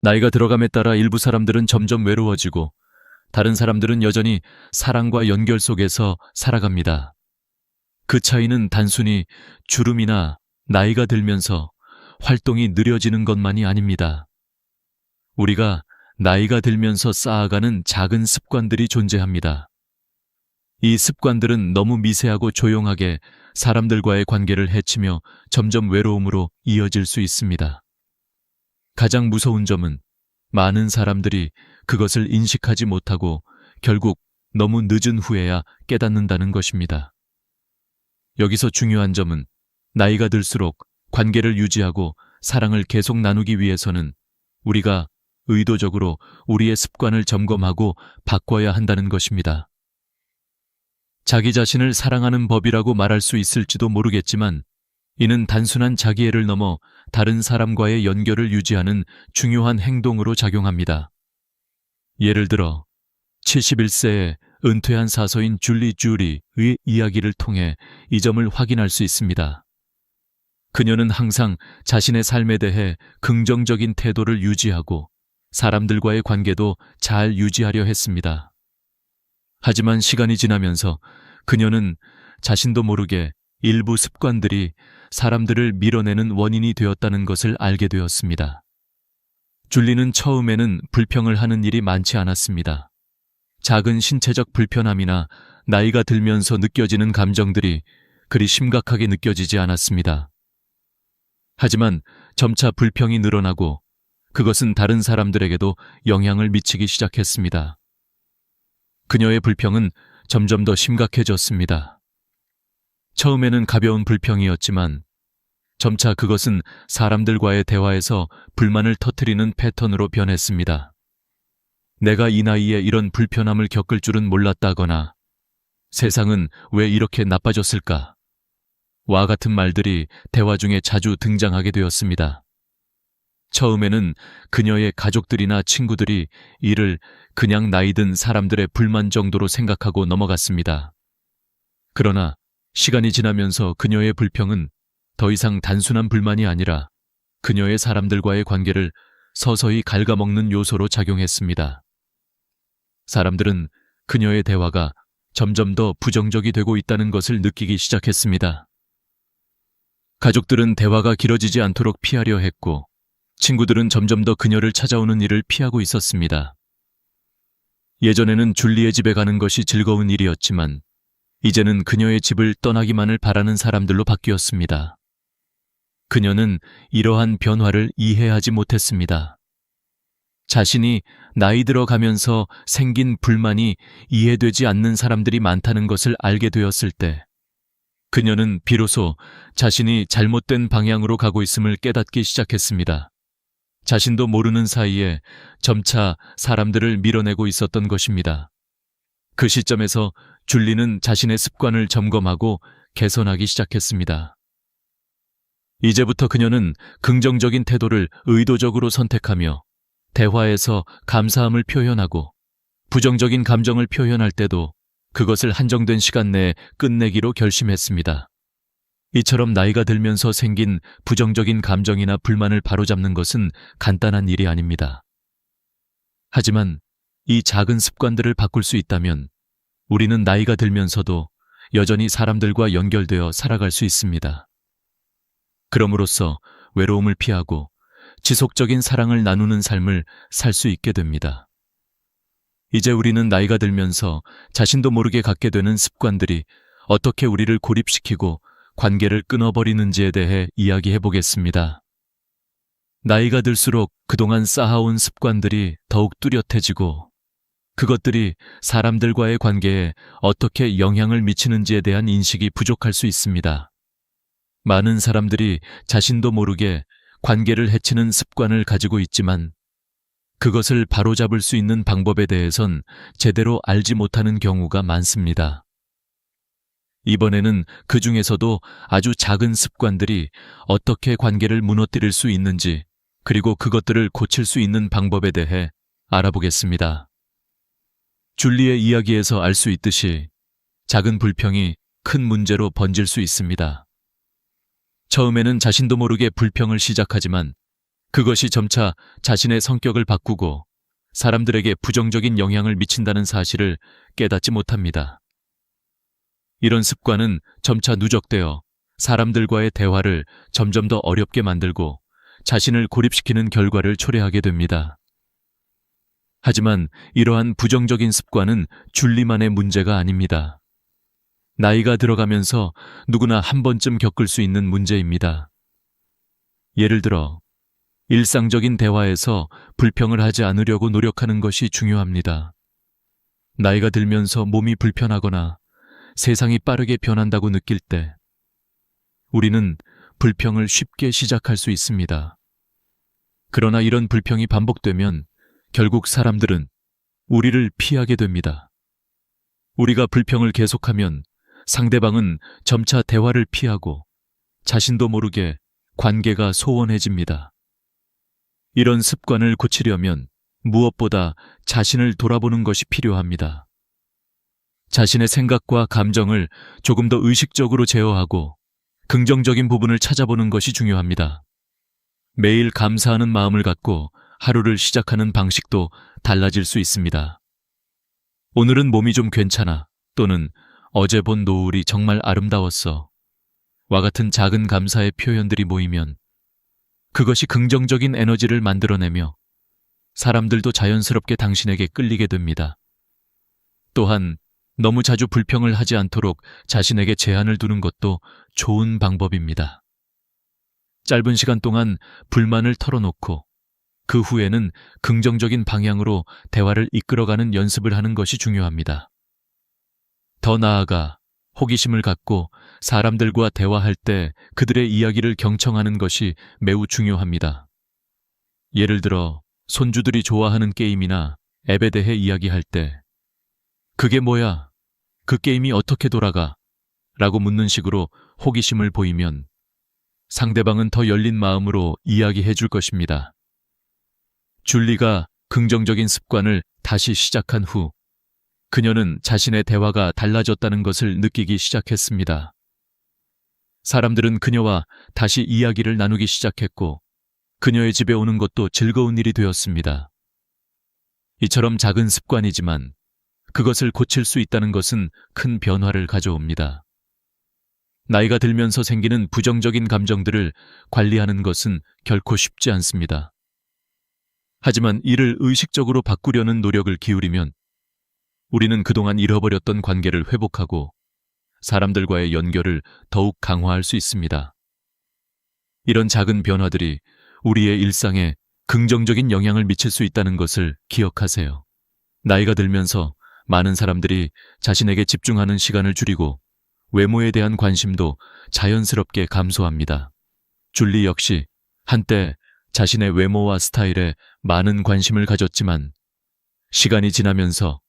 나이가 들어감에 따라 일부 사람들은 점점 외로워지고 다른 사람들은 여전히 사랑과 연결 속에서 살아갑니다. 그 차이는 단순히 주름이나 나이가 들면서 활동이 느려지는 것만이 아닙니다. 우리가 나이가 들면서 쌓아가는 작은 습관들이 존재합니다. 이 습관들은 너무 미세하고 조용하게 사람들과의 관계를 해치며 점점 외로움으로 이어질 수 있습니다. 가장 무서운 점은 많은 사람들이 그것을 인식하지 못하고 결국 너무 늦은 후에야 깨닫는다는 것입니다. 여기서 중요한 점은 나이가 들수록 관계를 유지하고 사랑을 계속 나누기 위해서는 우리가 의도적으로 우리의 습관을 점검하고 바꿔야 한다는 것입니다. 자기 자신을 사랑하는 법이라고 말할 수 있을지도 모르겠지만 이는 단순한 자기애를 넘어 다른 사람과의 연결을 유지하는 중요한 행동으로 작용합니다. 예를 들어 71세의 은퇴한 사서인 줄리 주리의 이야기를 통해 이 점을 확인할 수 있습니다. 그녀는 항상 자신의 삶에 대해 긍정적인 태도를 유지하고 사람들과의 관계도 잘 유지하려 했습니다. 하지만 시간이 지나면서 그녀는 자신도 모르게 일부 습관들이 사람들을 밀어내는 원인이 되었다는 것을 알게 되었습니다. 줄리는 처음에는 불평을 하는 일이 많지 않았습니다. 작은 신체적 불편함이나 나이가 들면서 느껴지는 감정들이 그리 심각하게 느껴지지 않았습니다. 하지만 점차 불평이 늘어나고 그것은 다른 사람들에게도 영향을 미치기 시작했습니다. 그녀의 불평은 점점 더 심각해졌습니다. 처음에는 가벼운 불평이었지만 점차 그것은 사람들과의 대화에서 불만을 터뜨리는 패턴으로 변했습니다. 내가 이 나이에 이런 불편함을 겪을 줄은 몰랐다거나 세상은 왜 이렇게 나빠졌을까? 와 같은 말들이 대화 중에 자주 등장하게 되었습니다. 처음에는 그녀의 가족들이나 친구들이 이를 그냥 나이든 사람들의 불만 정도로 생각하고 넘어갔습니다. 그러나 시간이 지나면서 그녀의 불평은 더 이상 단순한 불만이 아니라 그녀의 사람들과의 관계를 서서히 갉아먹는 요소로 작용했습니다. 사람들은 그녀의 대화가 점점 더 부정적이 되고 있다는 것을 느끼기 시작했습니다. 가족들은 대화가 길어지지 않도록 피하려 했고 친구들은 점점 더 그녀를 찾아오는 일을 피하고 있었습니다. 예전에는 줄리의 집에 가는 것이 즐거운 일이었지만 이제는 그녀의 집을 떠나기만을 바라는 사람들로 바뀌었습니다. 그녀는 이러한 변화를 이해하지 못했습니다. 자신이 나이 들어가면서 생긴 불만이 이해되지 않는 사람들이 많다는 것을 알게 되었을 때 그녀는 비로소 자신이 잘못된 방향으로 가고 있음을 깨닫기 시작했습니다. 자신도 모르는 사이에 점차 사람들을 밀어내고 있었던 것입니다. 그 시점에서 줄리는 자신의 습관을 점검하고 개선하기 시작했습니다. 이제부터 그녀는 긍정적인 태도를 의도적으로 선택하며 대화에서 감사함을 표현하고 부정적인 감정을 표현할 때도 그것을 한정된 시간 내에 끝내기로 결심했습니다. 이처럼 나이가 들면서 생긴 부정적인 감정이나 불만을 바로잡는 것은 간단한 일이 아닙니다. 하지만 이 작은 습관들을 바꿀 수 있다면 우리는 나이가 들면서도 여전히 사람들과 연결되어 살아갈 수 있습니다. 그럼으로써 외로움을 피하고 지속적인 사랑을 나누는 삶을 살 수 있게 됩니다. 이제 우리는 나이가 들면서 자신도 모르게 갖게 되는 습관들이 어떻게 우리를 고립시키고 관계를 끊어버리는지에 대해 이야기해 보겠습니다. 나이가 들수록 그동안 쌓아온 습관들이 더욱 뚜렷해지고 그것들이 사람들과의 관계에 어떻게 영향을 미치는지에 대한 인식이 부족할 수 있습니다. 많은 사람들이 자신도 모르게 관계를 해치는 습관을 가지고 있지만 그것을 바로잡을 수 있는 방법에 대해선 제대로 알지 못하는 경우가 많습니다. 이번에는 그 중에서도 아주 작은 습관들이 어떻게 관계를 무너뜨릴 수 있는지 그리고 그것들을 고칠 수 있는 방법에 대해 알아보겠습니다. 줄리의 이야기에서 알 수 있듯이 작은 불평이 큰 문제로 번질 수 있습니다. 처음에는 자신도 모르게 불평을 시작하지만 그것이 점차 자신의 성격을 바꾸고 사람들에게 부정적인 영향을 미친다는 사실을 깨닫지 못합니다. 이런 습관은 점차 누적되어 사람들과의 대화를 점점 더 어렵게 만들고 자신을 고립시키는 결과를 초래하게 됩니다. 하지만 이러한 부정적인 습관은 줄리만의 문제가 아닙니다. 나이가 들어가면서 누구나 한 번쯤 겪을 수 있는 문제입니다. 예를 들어, 일상적인 대화에서 불평을 하지 않으려고 노력하는 것이 중요합니다. 나이가 들면서 몸이 불편하거나 세상이 빠르게 변한다고 느낄 때, 우리는 불평을 쉽게 시작할 수 있습니다. 그러나 이런 불평이 반복되면 결국 사람들은 우리를 피하게 됩니다. 우리가 불평을 계속하면 상대방은 점차 대화를 피하고 자신도 모르게 관계가 소원해집니다. 이런 습관을 고치려면 무엇보다 자신을 돌아보는 것이 필요합니다. 자신의 생각과 감정을 조금 더 의식적으로 제어하고 긍정적인 부분을 찾아보는 것이 중요합니다. 매일 감사하는 마음을 갖고 하루를 시작하는 방식도 달라질 수 있습니다. 오늘은 몸이 좀 괜찮아, 또는 어제 본 노을이 정말 아름다웠어 와 같은 작은 감사의 표현들이 모이면 그것이 긍정적인 에너지를 만들어내며 사람들도 자연스럽게 당신에게 끌리게 됩니다. 또한 너무 자주 불평을 하지 않도록 자신에게 제한을 두는 것도 좋은 방법입니다. 짧은 시간 동안 불만을 털어놓고 그 후에는 긍정적인 방향으로 대화를 이끌어가는 연습을 하는 것이 중요합니다. 더 나아가 호기심을 갖고 사람들과 대화할 때 그들의 이야기를 경청하는 것이 매우 중요합니다. 예를 들어 손주들이 좋아하는 게임이나 앱에 대해 이야기할 때 그게 뭐야? 그 게임이 어떻게 돌아가? 라고 묻는 식으로 호기심을 보이면 상대방은 더 열린 마음으로 이야기해 줄 것입니다. 줄리가 긍정적인 습관을 다시 시작한 후 그녀는 자신의 대화가 달라졌다는 것을 느끼기 시작했습니다. 사람들은 그녀와 다시 이야기를 나누기 시작했고 그녀의 집에 오는 것도 즐거운 일이 되었습니다. 이처럼 작은 습관이지만 그것을 고칠 수 있다는 것은 큰 변화를 가져옵니다. 나이가 들면서 생기는 부정적인 감정들을 관리하는 것은 결코 쉽지 않습니다. 하지만 이를 의식적으로 바꾸려는 노력을 기울이면 우리는 그동안 잃어버렸던 관계를 회복하고 사람들과의 연결을 더욱 강화할 수 있습니다. 이런 작은 변화들이 우리의 일상에 긍정적인 영향을 미칠 수 있다는 것을 기억하세요. 나이가 들면서 많은 사람들이 자신에게 집중하는 시간을 줄이고 외모에 대한 관심도 자연스럽게 감소합니다. 줄리 역시 한때 자신의 외모와 스타일에 많은 관심을 가졌지만 시간이 지나면서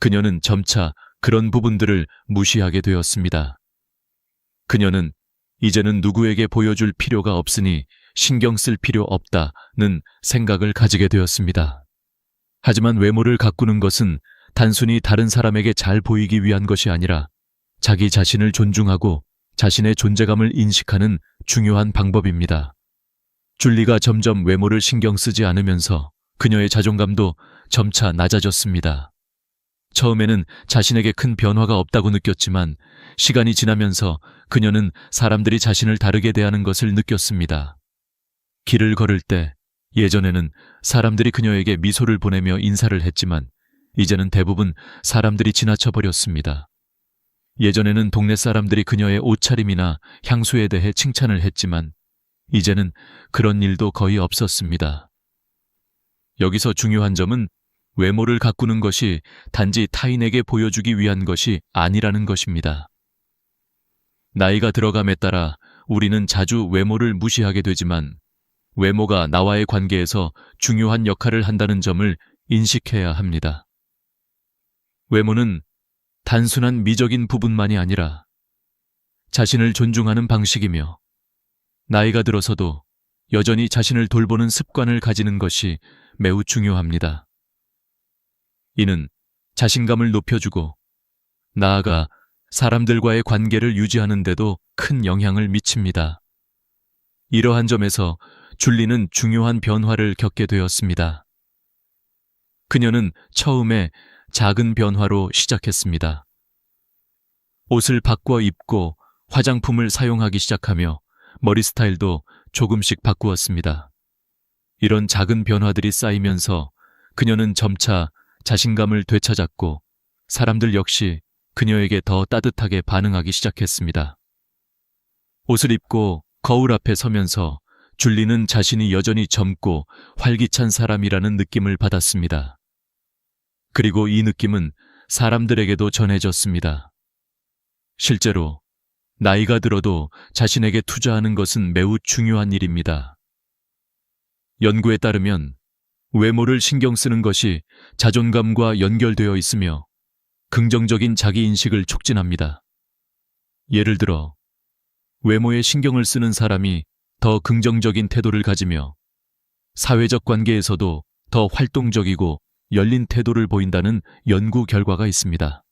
그녀는 점차 그런 부분들을 무시하게 되었습니다. 그녀는 이제는 누구에게 보여줄 필요가 없으니 신경 쓸 필요 없다는 생각을 가지게 되었습니다. 하지만 외모를 가꾸는 것은 단순히 다른 사람에게 잘 보이기 위한 것이 아니라 자기 자신을 존중하고 자신의 존재감을 인식하는 중요한 방법입니다. 줄리가 점점 외모를 신경 쓰지 않으면서 그녀의 자존감도 점차 낮아졌습니다. 처음에는 자신에게 큰 변화가 없다고 느꼈지만 시간이 지나면서 그녀는 사람들이 자신을 다르게 대하는 것을 느꼈습니다. 길을 걸을 때 예전에는 사람들이 그녀에게 미소를 보내며 인사를 했지만 이제는 대부분 사람들이 지나쳐 버렸습니다. 예전에는 동네 사람들이 그녀의 옷차림이나 향수에 대해 칭찬을 했지만 이제는 그런 일도 거의 없었습니다. 여기서 중요한 점은 외모를 가꾸는 것이 단지 타인에게 보여주기 위한 것이 아니라는 것입니다. 나이가 들어감에 따라 우리는 자주 외모를 무시하게 되지만 외모가 나와의 관계에서 중요한 역할을 한다는 점을 인식해야 합니다. 외모는 단순한 미적인 부분만이 아니라 자신을 존중하는 방식이며 나이가 들어서도 여전히 자신을 돌보는 습관을 가지는 것이 매우 중요합니다. 이는 자신감을 높여주고 나아가 사람들과의 관계를 유지하는 데도 큰 영향을 미칩니다. 이러한 점에서 줄리는 중요한 변화를 겪게 되었습니다. 그녀는 처음에 작은 변화로 시작했습니다. 옷을 바꿔 입고 화장품을 사용하기 시작하며 머리 스타일도 조금씩 바꾸었습니다. 이런 작은 변화들이 쌓이면서 그녀는 점차 자신감을 되찾았고 사람들 역시 그녀에게 더 따뜻하게 반응하기 시작했습니다. 옷을 입고 거울 앞에 서면서 줄리는 자신이 여전히 젊고 활기찬 사람이라는 느낌을 받았습니다. 그리고 이 느낌은 사람들에게도 전해졌습니다. 실제로 나이가 들어도 자신에게 투자하는 것은 매우 중요한 일입니다. 연구에 따르면 외모를 신경 쓰는 것이 자존감과 연결되어 있으며 긍정적인 자기인식을 촉진합니다. 예를 들어, 외모에 신경을 쓰는 사람이 더 긍정적인 태도를 가지며 사회적 관계에서도 더 활동적이고 열린 태도를 보인다는 연구 결과가 있습니다.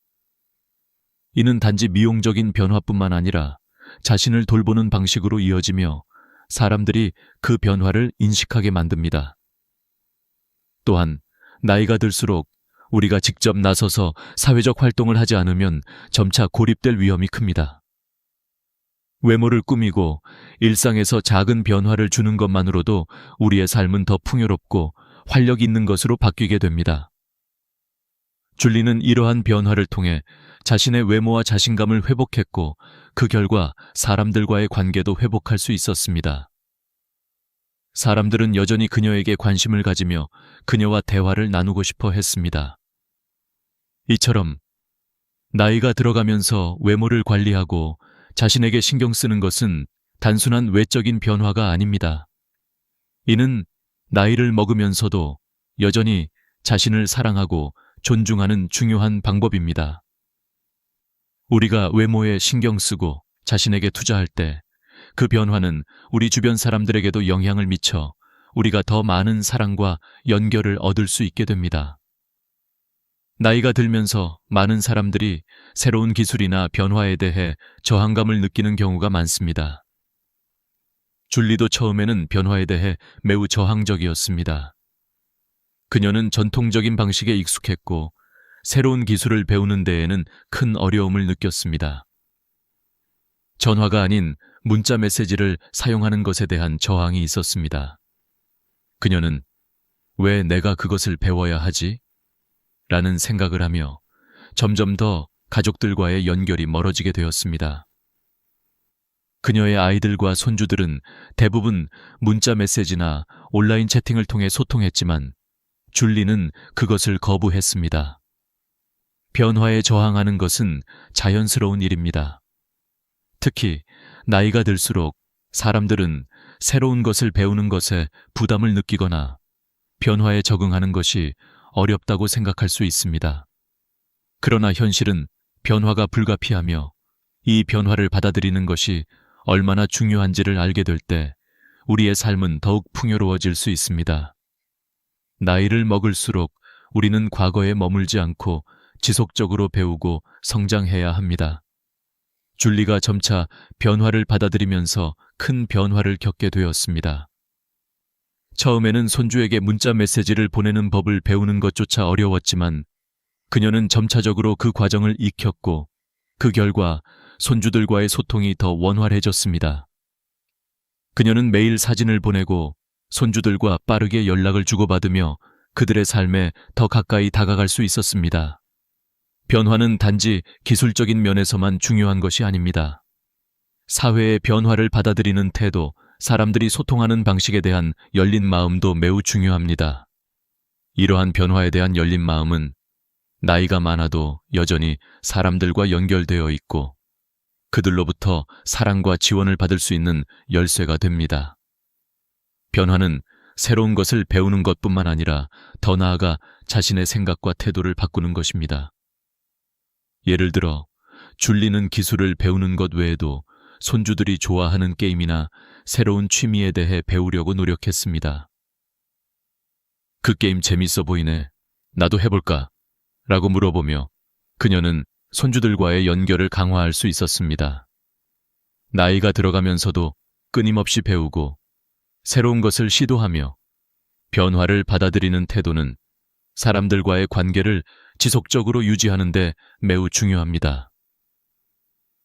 이는 단지 미용적인 변화뿐만 아니라 자신을 돌보는 방식으로 이어지며 사람들이 그 변화를 인식하게 만듭니다. 또한 나이가 들수록 우리가 직접 나서서 사회적 활동을 하지 않으면 점차 고립될 위험이 큽니다. 외모를 꾸미고 일상에서 작은 변화를 주는 것만으로도 우리의 삶은 더 풍요롭고 활력 있는 것으로 바뀌게 됩니다. 줄리는 이러한 변화를 통해 자신의 외모와 자신감을 회복했고 그 결과 사람들과의 관계도 회복할 수 있었습니다. 사람들은 여전히 그녀에게 관심을 가지며 그녀와 대화를 나누고 싶어 했습니다. 이처럼 나이가 들어가면서 외모를 관리하고 자신에게 신경 쓰는 것은 단순한 외적인 변화가 아닙니다. 이는 나이를 먹으면서도 여전히 자신을 사랑하고 존중하는 중요한 방법입니다. 우리가 외모에 신경 쓰고 자신에게 투자할 때 그 변화는 우리 주변 사람들에게도 영향을 미쳐 우리가 더 많은 사랑과 연결을 얻을 수 있게 됩니다. 나이가 들면서 많은 사람들이 새로운 기술이나 변화에 대해 저항감을 느끼는 경우가 많습니다. 줄리도 처음에는 변화에 대해 매우 저항적이었습니다. 그녀는 전통적인 방식에 익숙했고 새로운 기술을 배우는 데에는 큰 어려움을 느꼈습니다. 전화가 아닌 문자 메시지를 사용하는 것에 대한 저항이 있었습니다. 그녀는 왜 내가 그것을 배워야 하지? 라는 생각을 하며 점점 더 가족들과의 연결이 멀어지게 되었습니다. 그녀의 아이들과 손주들은 대부분 문자 메시지나 온라인 채팅을 통해 소통했지만 줄리는 그것을 거부했습니다. 변화에 저항하는 것은 자연스러운 일입니다. 특히 나이가 들수록 사람들은 새로운 것을 배우는 것에 부담을 느끼거나 변화에 적응하는 것이 어렵다고 생각할 수 있습니다. 그러나 현실은 변화가 불가피하며 이 변화를 받아들이는 것이 얼마나 중요한지를 알게 될 때 우리의 삶은 더욱 풍요로워질 수 있습니다. 나이를 먹을수록 우리는 과거에 머물지 않고 지속적으로 배우고 성장해야 합니다. 줄리가 점차 변화를 받아들이면서 큰 변화를 겪게 되었습니다. 처음에는 손주에게 문자 메시지를 보내는 법을 배우는 것조차 어려웠지만 그녀는 점차적으로 그 과정을 익혔고 그 결과 손주들과의 소통이 더 원활해졌습니다. 그녀는 매일 사진을 보내고 손주들과 빠르게 연락을 주고받으며 그들의 삶에 더 가까이 다가갈 수 있었습니다. 변화는 단지 기술적인 면에서만 중요한 것이 아닙니다. 사회의 변화를 받아들이는 태도, 사람들이 소통하는 방식에 대한 열린 마음도 매우 중요합니다. 이러한 변화에 대한 열린 마음은 나이가 많아도 여전히 사람들과 연결되어 있고 그들로부터 사랑과 지원을 받을 수 있는 열쇠가 됩니다. 변화는 새로운 것을 배우는 것뿐만 아니라 더 나아가 자신의 생각과 태도를 바꾸는 것입니다. 예를 들어 줄리는 기술을 배우는 것 외에도 손주들이 좋아하는 게임이나 새로운 취미에 대해 배우려고 노력했습니다. 그 게임 재밌어 보이네. 나도 해볼까? 라고 물어보며 그녀는 손주들과의 연결을 강화할 수 있었습니다. 나이가 들어가면서도 끊임없이 배우고 새로운 것을 시도하며 변화를 받아들이는 태도는 사람들과의 관계를 지속적으로 유지하는 데 매우 중요합니다.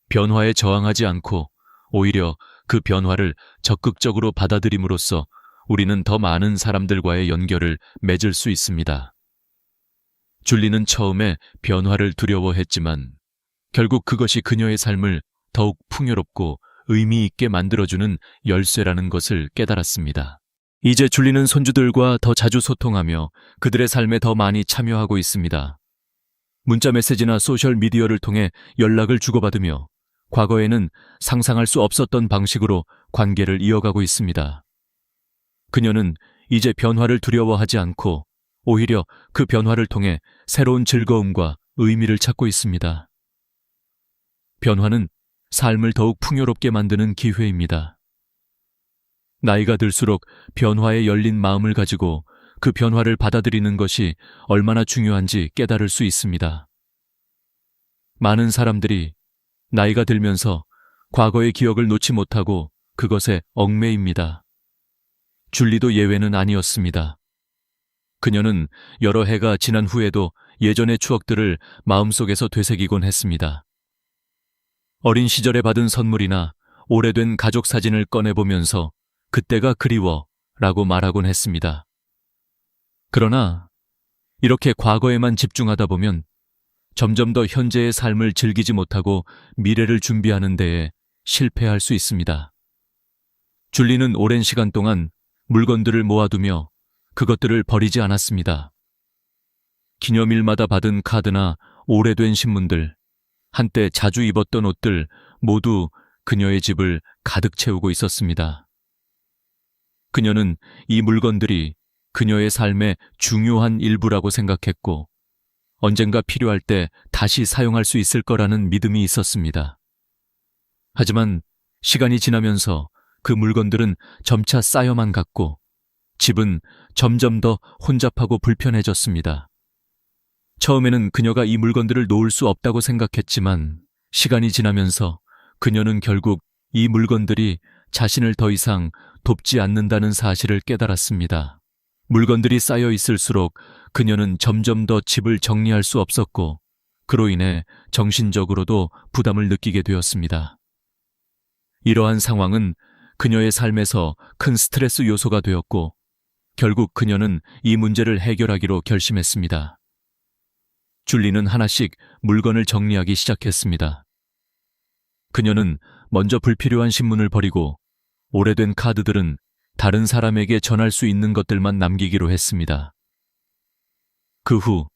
변화에 저항하지 않고 오히려 그 변화를 적극적으로 받아들임으로써 우리는 더 많은 사람들과의 연결을 맺을 수 있습니다. 줄리는 처음에 변화를 두려워했지만 결국 그것이 그녀의 삶을 더욱 풍요롭고 의미 있게 만들어주는 열쇠라는 것을 깨달았습니다. 이제 줄리는 손주들과 더 자주 소통하며 그들의 삶에 더 많이 참여하고 있습니다. 문자 메시지나 소셜 미디어를 통해 연락을 주고받으며 과거에는 상상할 수 없었던 방식으로 관계를 이어가고 있습니다. 그녀는 이제 변화를 두려워하지 않고 오히려 그 변화를 통해 새로운 즐거움과 의미를 찾고 있습니다. 변화는 삶을 더욱 풍요롭게 만드는 기회입니다. 나이가 들수록 변화에 열린 마음을 가지고 그 변화를 받아들이는 것이 얼마나 중요한지 깨달을 수 있습니다. 많은 사람들이 나이가 들면서 과거의 기억을 놓지 못하고 그것에 얽매입니다. 줄리도 예외는 아니었습니다. 그녀는 여러 해가 지난 후에도 예전의 추억들을 마음속에서 되새기곤 했습니다. 어린 시절에 받은 선물이나 오래된 가족 사진을 꺼내보면서 그때가 그리워 라고 말하곤 했습니다. 그러나 이렇게 과거에만 집중하다 보면 점점 더 현재의 삶을 즐기지 못하고 미래를 준비하는 데에 실패할 수 있습니다. 줄리는 오랜 시간 동안 물건들을 모아두며 그것들을 버리지 않았습니다. 기념일마다 받은 카드나 오래된 신문들, 한때 자주 입었던 옷들 모두 그녀의 집을 가득 채우고 있었습니다. 그녀는 이 물건들이 그녀의 삶의 중요한 일부라고 생각했고 언젠가 필요할 때 다시 사용할 수 있을 거라는 믿음이 있었습니다. 하지만 시간이 지나면서 그 물건들은 점차 쌓여만 갔고 집은 점점 더 혼잡하고 불편해졌습니다. 처음에는 그녀가 이 물건들을 놓을 수 없다고 생각했지만 시간이 지나면서 그녀는 결국 이 물건들이 자신을 더 이상 돕지 않는다는 사실을 깨달았습니다. 물건들이 쌓여 있을수록 그녀는 점점 더 집을 정리할 수 없었고 그로 인해 정신적으로도 부담을 느끼게 되었습니다. 이러한 상황은 그녀의 삶에서 큰 스트레스 요소가 되었고 결국 그녀는 이 문제를 해결하기로 결심했습니다. 줄리는 하나씩 물건을 정리하기 시작했습니다. 그녀는 먼저 불필요한 신문을 버리고 오래된 카드들은 다른 사람에게 전할 수 있는 것들만 남기기로 했습니다. 그 후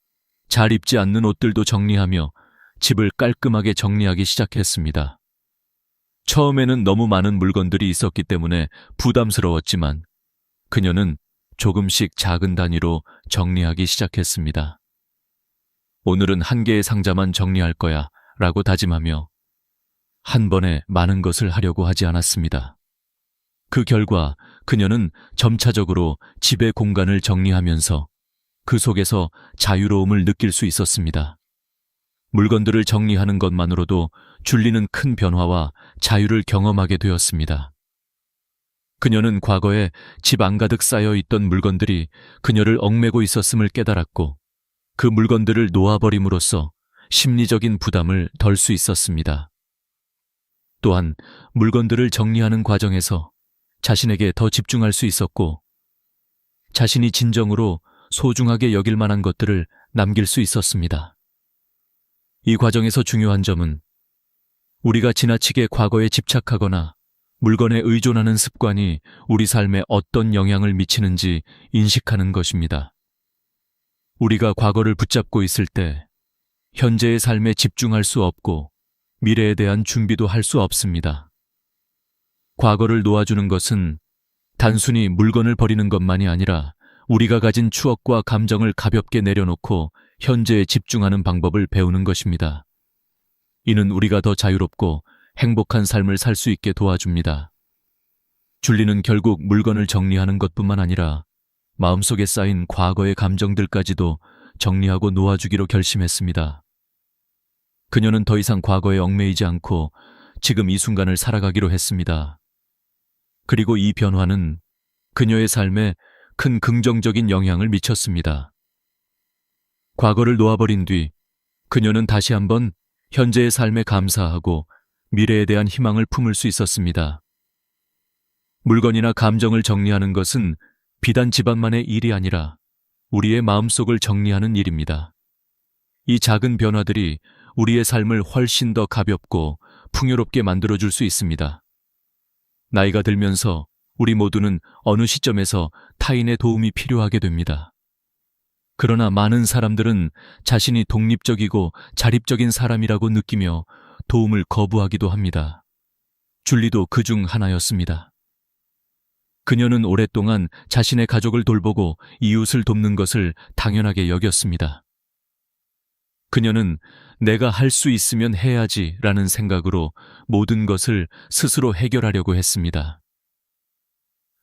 잘 입지 않는 옷들도 정리하며 집을 깔끔하게 정리하기 시작했습니다. 처음에는 너무 많은 물건들이 있었기 때문에 부담스러웠지만 그녀는 조금씩 작은 단위로 정리하기 시작했습니다. 오늘은 한 개의 상자만 정리할 거야 라고 다짐하며 한 번에 많은 것을 하려고 하지 않았습니다. 그 결과 그녀는 점차적으로 집의 공간을 정리하면서 그 속에서 자유로움을 느낄 수 있었습니다. 물건들을 정리하는 것만으로도 줄리는 큰 변화와 자유를 경험하게 되었습니다. 그녀는 과거에 집 안가득 쌓여 있던 물건들이 그녀를 얽매고 있었음을 깨달았고 그 물건들을 놓아버림으로써 심리적인 부담을 덜 수 있었습니다. 또한 물건들을 정리하는 과정에서 자신에게 더 집중할 수 있었고 자신이 진정으로 소중하게 여길 만한 것들을 남길 수 있었습니다. 이 과정에서 중요한 점은 우리가 지나치게 과거에 집착하거나 물건에 의존하는 습관이 우리 삶에 어떤 영향을 미치는지 인식하는 것입니다. 우리가 과거를 붙잡고 있을 때 현재의 삶에 집중할 수 없고 미래에 대한 준비도 할 수 없습니다. 과거를 놓아주는 것은 단순히 물건을 버리는 것만이 아니라 우리가 가진 추억과 감정을 가볍게 내려놓고 현재에 집중하는 방법을 배우는 것입니다. 이는 우리가 더 자유롭고 행복한 삶을 살 수 있게 도와줍니다. 줄리는 결국 물건을 정리하는 것뿐만 아니라 마음속에 쌓인 과거의 감정들까지도 정리하고 놓아주기로 결심했습니다. 그녀는 더 이상 과거에 얽매이지 않고 지금 이 순간을 살아가기로 했습니다. 그리고 이 변화는 그녀의 삶에 큰 긍정적인 영향을 미쳤습니다. 과거를 놓아버린 뒤 그녀는 다시 한번 현재의 삶에 감사하고 미래에 대한 희망을 품을 수 있었습니다. 물건이나 감정을 정리하는 것은 비단 집안만의 일이 아니라 우리의 마음속을 정리하는 일입니다. 이 작은 변화들이 우리의 삶을 훨씬 더 가볍고 풍요롭게 만들어줄 수 있습니다. 나이가 들면서 우리 모두는 어느 시점에서 타인의 도움이 필요하게 됩니다. 그러나 많은 사람들은 자신이 독립적이고 자립적인 사람이라고 느끼며 도움을 거부하기도 합니다. 줄리도 그중 하나였습니다. 그녀는 오랫동안 자신의 가족을 돌보고 이웃을 돕는 것을 당연하게 여겼습니다. 그녀는 내가 할 수 있으면 해야지라는 생각으로 모든 것을 스스로 해결하려고 했습니다.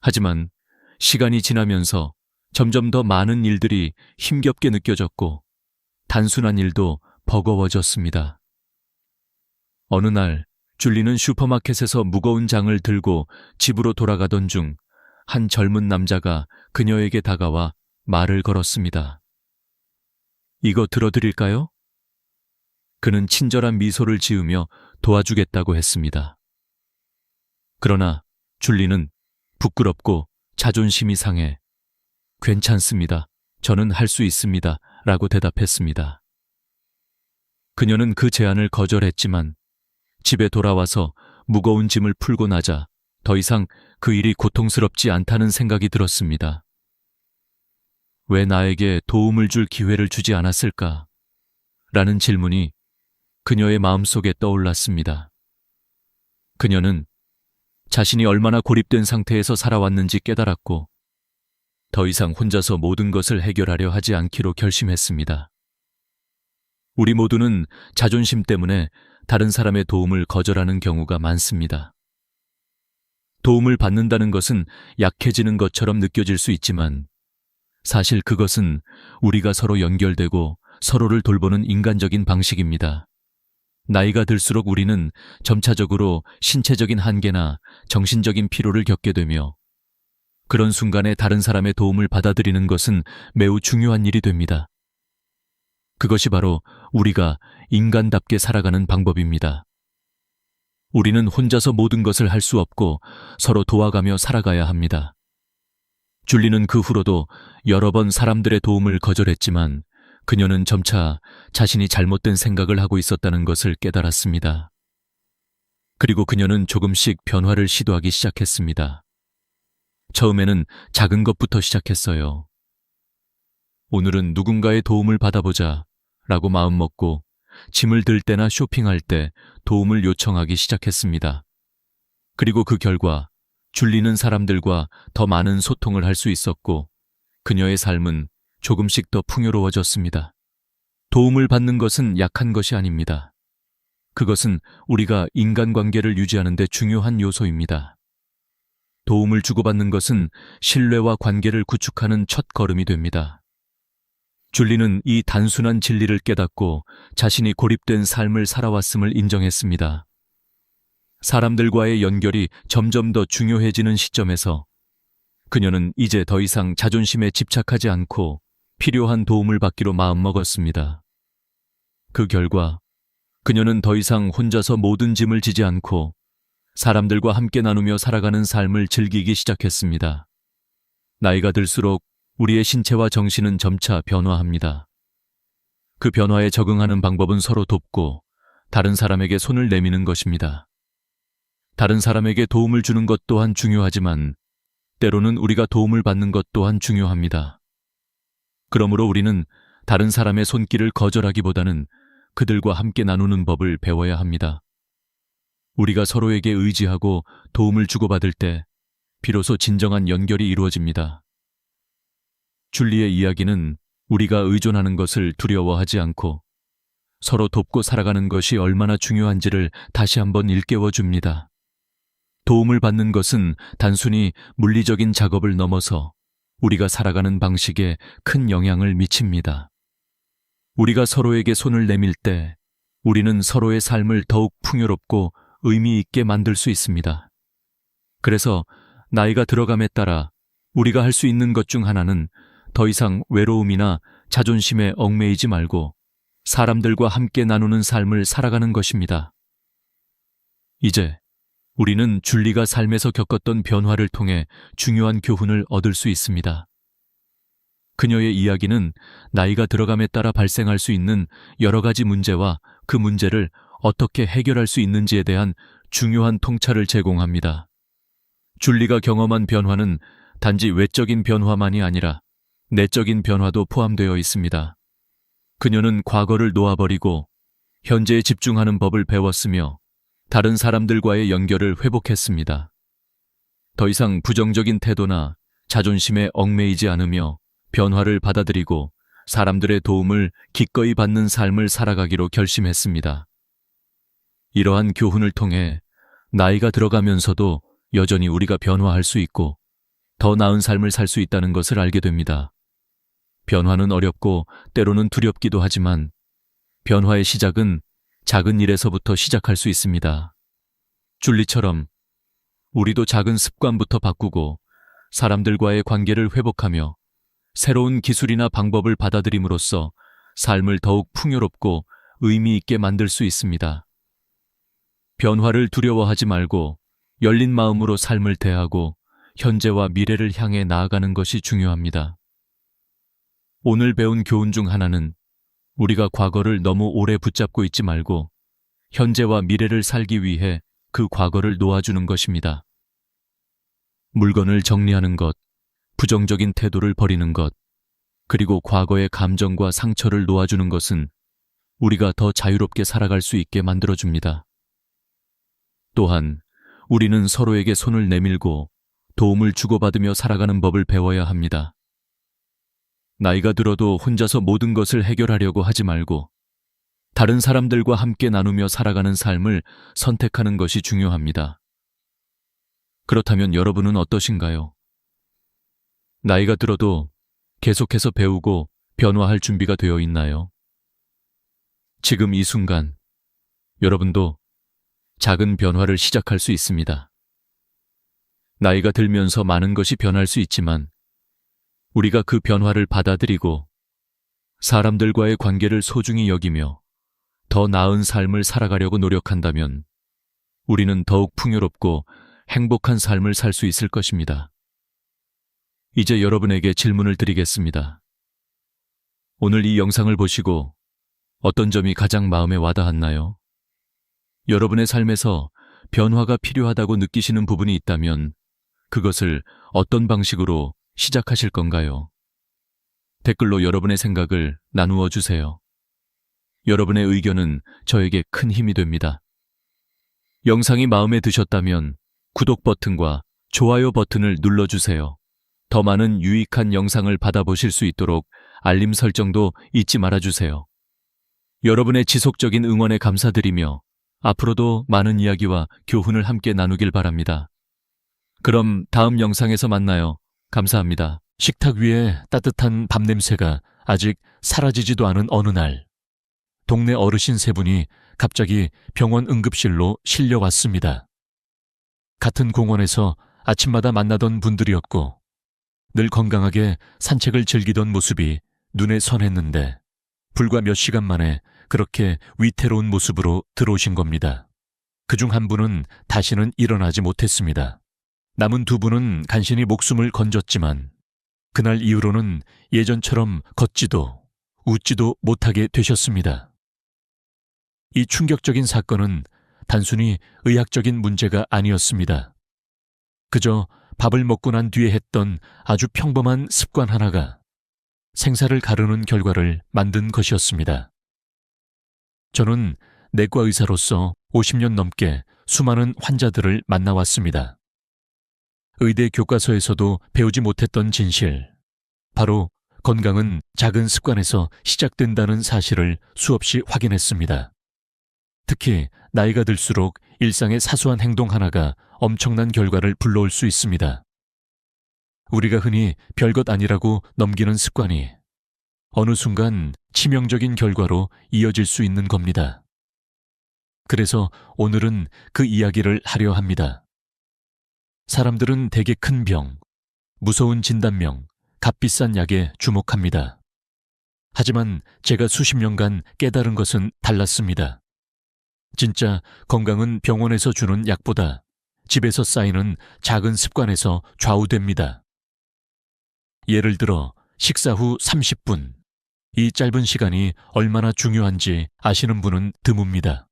하지만 시간이 지나면서 점점 더 많은 일들이 힘겹게 느껴졌고 단순한 일도 버거워졌습니다. 어느 날 줄리는 슈퍼마켓에서 무거운 장을 들고 집으로 돌아가던 중 한 젊은 남자가 그녀에게 다가와 말을 걸었습니다. 이거 들어드릴까요? 그는 친절한 미소를 지으며 도와주겠다고 했습니다. 그러나 줄리는 부끄럽고 자존심이 상해 괜찮습니다. 저는 할 수 있습니다. 라고 대답했습니다. 그녀는 그 제안을 거절했지만 집에 돌아와서 무거운 짐을 풀고 나자 더 이상 그 일이 고통스럽지 않다는 생각이 들었습니다. 왜 나에게 도움을 줄 기회를 주지 않았을까? 라는 질문이 그녀의 마음속에 떠올랐습니다. 그녀는 자신이 얼마나 고립된 상태에서 살아왔는지 깨달았고 더 이상 혼자서 모든 것을 해결하려 하지 않기로 결심했습니다. 우리 모두는 자존심 때문에 다른 사람의 도움을 거절하는 경우가 많습니다. 도움을 받는다는 것은 약해지는 것처럼 느껴질 수 있지만 사실 그것은 우리가 서로 연결되고 서로를 돌보는 인간적인 방식입니다. 나이가 들수록 우리는 점차적으로 신체적인 한계나 정신적인 피로를 겪게 되며 그런 순간에 다른 사람의 도움을 받아들이는 것은 매우 중요한 일이 됩니다. 그것이 바로 우리가 인간답게 살아가는 방법입니다. 우리는 혼자서 모든 것을 할 수 없고 서로 도와가며 살아가야 합니다. 줄리는 그 후로도 여러 번 사람들의 도움을 거절했지만 그녀는 점차 자신이 잘못된 생각을 하고 있었다는 것을 깨달았습니다. 그리고 그녀는 조금씩 변화를 시도하기 시작했습니다. 처음에는 작은 것부터 시작했어요. 오늘은 누군가의 도움을 받아보자 라고 마음먹고 짐을 들 때나 쇼핑할 때 도움을 요청하기 시작했습니다. 그리고 그 결과 줄리는 사람들과 더 많은 소통을 할 수 있었고 그녀의 삶은 조금씩 더 풍요로워졌습니다. 도움을 받는 것은 약한 것이 아닙니다. 그것은 우리가 인간관계를 유지하는 데 중요한 요소입니다. 도움을 주고받는 것은 신뢰와 관계를 구축하는 첫 걸음이 됩니다. 줄리는 이 단순한 진리를 깨닫고 자신이 고립된 삶을 살아왔음을 인정했습니다. 사람들과의 연결이 점점 더 중요해지는 시점에서 그녀는 이제 더 이상 자존심에 집착하지 않고 필요한 도움을 받기로 마음먹었습니다. 그 결과 그녀는 더 이상 혼자서 모든 짐을 지지 않고 사람들과 함께 나누며 살아가는 삶을 즐기기 시작했습니다. 나이가 들수록 우리의 신체와 정신은 점차 변화합니다. 그 변화에 적응하는 방법은 서로 돕고 다른 사람에게 손을 내미는 것입니다. 다른 사람에게 도움을 주는 것 또한 중요하지만 때로는 우리가 도움을 받는 것 또한 중요합니다. 그러므로 우리는 다른 사람의 손길을 거절하기보다는 그들과 함께 나누는 법을 배워야 합니다. 우리가 서로에게 의지하고 도움을 주고받을 때 비로소 진정한 연결이 이루어집니다. 줄리의 이야기는 우리가 의존하는 것을 두려워하지 않고 서로 돕고 살아가는 것이 얼마나 중요한지를 다시 한번 일깨워 줍니다. 도움을 받는 것은 단순히 물리적인 작업을 넘어서 우리가 살아가는 방식에 큰 영향을 미칩니다. 우리가 서로에게 손을 내밀 때 우리는 서로의 삶을 더욱 풍요롭고 의미 있게 만들 수 있습니다. 그래서 나이가 들어감에 따라 우리가 할 수 있는 것 중 하나는 더 이상 외로움이나 자존심에 얽매이지 말고 사람들과 함께 나누는 삶을 살아가는 것입니다. 이제 우리는 줄리가 삶에서 겪었던 변화를 통해 중요한 교훈을 얻을 수 있습니다. 그녀의 이야기는 나이가 들어감에 따라 발생할 수 있는 여러 가지 문제와 그 문제를 어떻게 해결할 수 있는지에 대한 중요한 통찰을 제공합니다. 줄리가 경험한 변화는 단지 외적인 변화만이 아니라 내적인 변화도 포함되어 있습니다. 그녀는 과거를 놓아버리고 현재에 집중하는 법을 배웠으며 다른 사람들과의 연결을 회복했습니다. 더 이상 부정적인 태도나 자존심에 얽매이지 않으며 변화를 받아들이고 사람들의 도움을 기꺼이 받는 삶을 살아가기로 결심했습니다. 이러한 교훈을 통해 나이가 들어가면서도 여전히 우리가 변화할 수 있고 더 나은 삶을 살 수 있다는 것을 알게 됩니다. 변화는 어렵고 때로는 두렵기도 하지만 변화의 시작은 작은 일에서부터 시작할 수 있습니다. 줄리처럼 우리도 작은 습관부터 바꾸고 사람들과의 관계를 회복하며 새로운 기술이나 방법을 받아들임으로써 삶을 더욱 풍요롭고 의미 있게 만들 수 있습니다. 변화를 두려워하지 말고 열린 마음으로 삶을 대하고 현재와 미래를 향해 나아가는 것이 중요합니다. 오늘 배운 교훈 중 하나는 우리가 과거를 너무 오래 붙잡고 있지 말고 현재와 미래를 살기 위해 그 과거를 놓아주는 것입니다. 물건을 정리하는 것, 부정적인 태도를 버리는 것, 그리고 과거의 감정과 상처를 놓아주는 것은 우리가 더 자유롭게 살아갈 수 있게 만들어줍니다. 또한 우리는 서로에게 손을 내밀고 도움을 주고받으며 살아가는 법을 배워야 합니다. 나이가 들어도 혼자서 모든 것을 해결하려고 하지 말고 다른 사람들과 함께 나누며 살아가는 삶을 선택하는 것이 중요합니다. 그렇다면 여러분은 어떠신가요? 나이가 들어도 계속해서 배우고 변화할 준비가 되어 있나요? 지금 이 순간 여러분도 작은 변화를 시작할 수 있습니다. 나이가 들면서 많은 것이 변할 수 있지만 우리가 그 변화를 받아들이고 사람들과의 관계를 소중히 여기며 더 나은 삶을 살아가려고 노력한다면 우리는 더욱 풍요롭고 행복한 삶을 살 수 있을 것입니다. 이제 여러분에게 질문을 드리겠습니다. 오늘 이 영상을 보시고 어떤 점이 가장 마음에 와닿았나요? 여러분의 삶에서 변화가 필요하다고 느끼시는 부분이 있다면 그것을 어떤 방식으로 시작하실 건가요? 댓글로 여러분의 생각을 나누어 주세요. 여러분의 의견은 저에게 큰 힘이 됩니다. 영상이 마음에 드셨다면 구독 버튼과 좋아요 버튼을 눌러주세요. 더 많은 유익한 영상을 받아보실 수 있도록 알림 설정도 잊지 말아주세요. 여러분의 지속적인 응원에 감사드리며 앞으로도 많은 이야기와 교훈을 함께 나누길 바랍니다. 그럼 다음 영상에서 만나요. 감사합니다. 식탁 위에 따뜻한 밥 냄새가 아직 사라지지도 않은 어느 날, 동네 어르신 세 분이 갑자기 병원 응급실로 실려왔습니다. 같은 공원에서 아침마다 만나던 분들이었고 늘 건강하게 산책을 즐기던 모습이 눈에 선했는데 불과 몇 시간 만에 그렇게 위태로운 모습으로 들어오신 겁니다. 그중 한 분은 다시는 일어나지 못했습니다. 남은 두 분은 간신히 목숨을 건졌지만 그날 이후로는 예전처럼 걷지도 웃지도 못하게 되셨습니다. 이 충격적인 사건은 단순히 의학적인 문제가 아니었습니다. 그저 밥을 먹고 난 뒤에 했던 아주 평범한 습관 하나가 생사를 가르는 결과를 만든 것이었습니다. 저는 내과 의사로서 50년 넘게 수많은 환자들을 만나왔습니다. 의대 교과서에서도 배우지 못했던 진실, 바로 건강은 작은 습관에서 시작된다는 사실을 수없이 확인했습니다. 특히 나이가 들수록 일상의 사소한 행동 하나가 엄청난 결과를 불러올 수 있습니다. 우리가 흔히 별것 아니라고 넘기는 습관이 어느 순간 치명적인 결과로 이어질 수 있는 겁니다. 그래서 오늘은 그 이야기를 하려 합니다. 사람들은 대개 큰 병, 무서운 진단명, 값비싼 약에 주목합니다. 하지만 제가 수십 년간 깨달은 것은 달랐습니다. 진짜 건강은 병원에서 주는 약보다 집에서 쌓이는 작은 습관에서 좌우됩니다. 예를 들어 식사 후 30분. 이 짧은 시간이 얼마나 중요한지 아시는 분은 드뭅니다.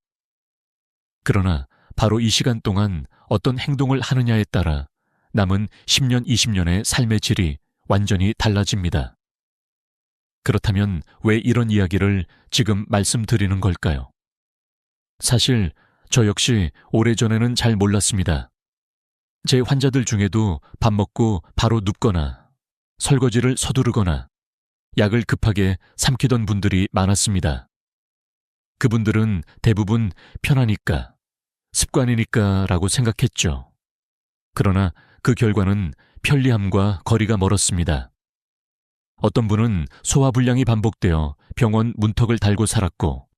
그러나 바로 이 시간 동안 어떤 행동을 하느냐에 따라 남은 10년, 20년의 삶의 질이 완전히 달라집니다. 그렇다면 왜 이런 이야기를 지금 말씀드리는 걸까요? 사실 저 역시 오래전에는 잘 몰랐습니다. 제 환자들 중에도 밥 먹고 바로 눕거나 설거지를 서두르거나 약을 급하게 삼키던 분들이 많았습니다. 그분들은 대부분 편하니까, 습관이니까 라고 생각했죠. 그러나 그 결과는 편리함과 거리가 멀었습니다. 어떤 분은 소화불량이 반복되어 병원 문턱을 달고 살았고,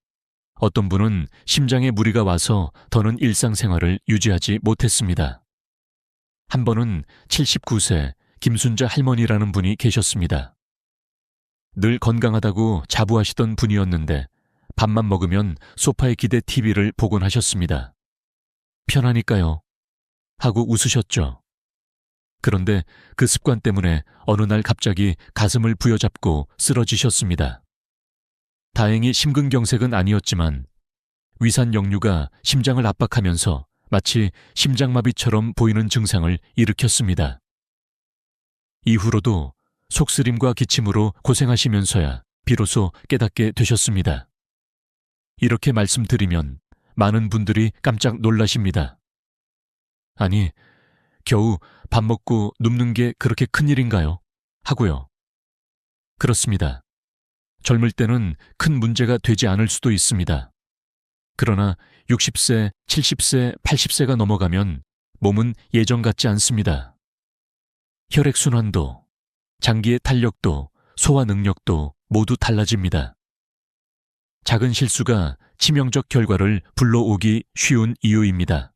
어떤 분은 심장에 무리가 와서 더는 일상생활을 유지하지 못했습니다. 한 번은 79세 김순자 할머니라는 분이 계셨습니다. 늘 건강하다고 자부하시던 분이었는데 밥만 먹으면 소파에 기대 TV를 보곤 하셨습니다. 편하니까요. 하고 웃으셨죠. 그런데 그 습관 때문에 어느 날 갑자기 가슴을 부여잡고 쓰러지셨습니다. 다행히 심근경색은 아니었지만 위산 역류가 심장을 압박하면서 마치 심장마비처럼 보이는 증상을 일으켰습니다. 이후로도 속쓰림과 기침으로 고생하시면서야 비로소 깨닫게 되셨습니다. 이렇게 말씀드리면 많은 분들이 깜짝 놀라십니다. 아니, 겨우 밥 먹고 눕는 게 그렇게 큰일인가요? 하고요. 그렇습니다. 젊을 때는 큰 문제가 되지 않을 수도 있습니다. 그러나 60세, 70세, 80세가 넘어가면 몸은 예전 같지 않습니다. 혈액순환도, 장기의 탄력도, 소화 능력도 모두 달라집니다. 작은 실수가 치명적 결과를 불러오기 쉬운 이유입니다.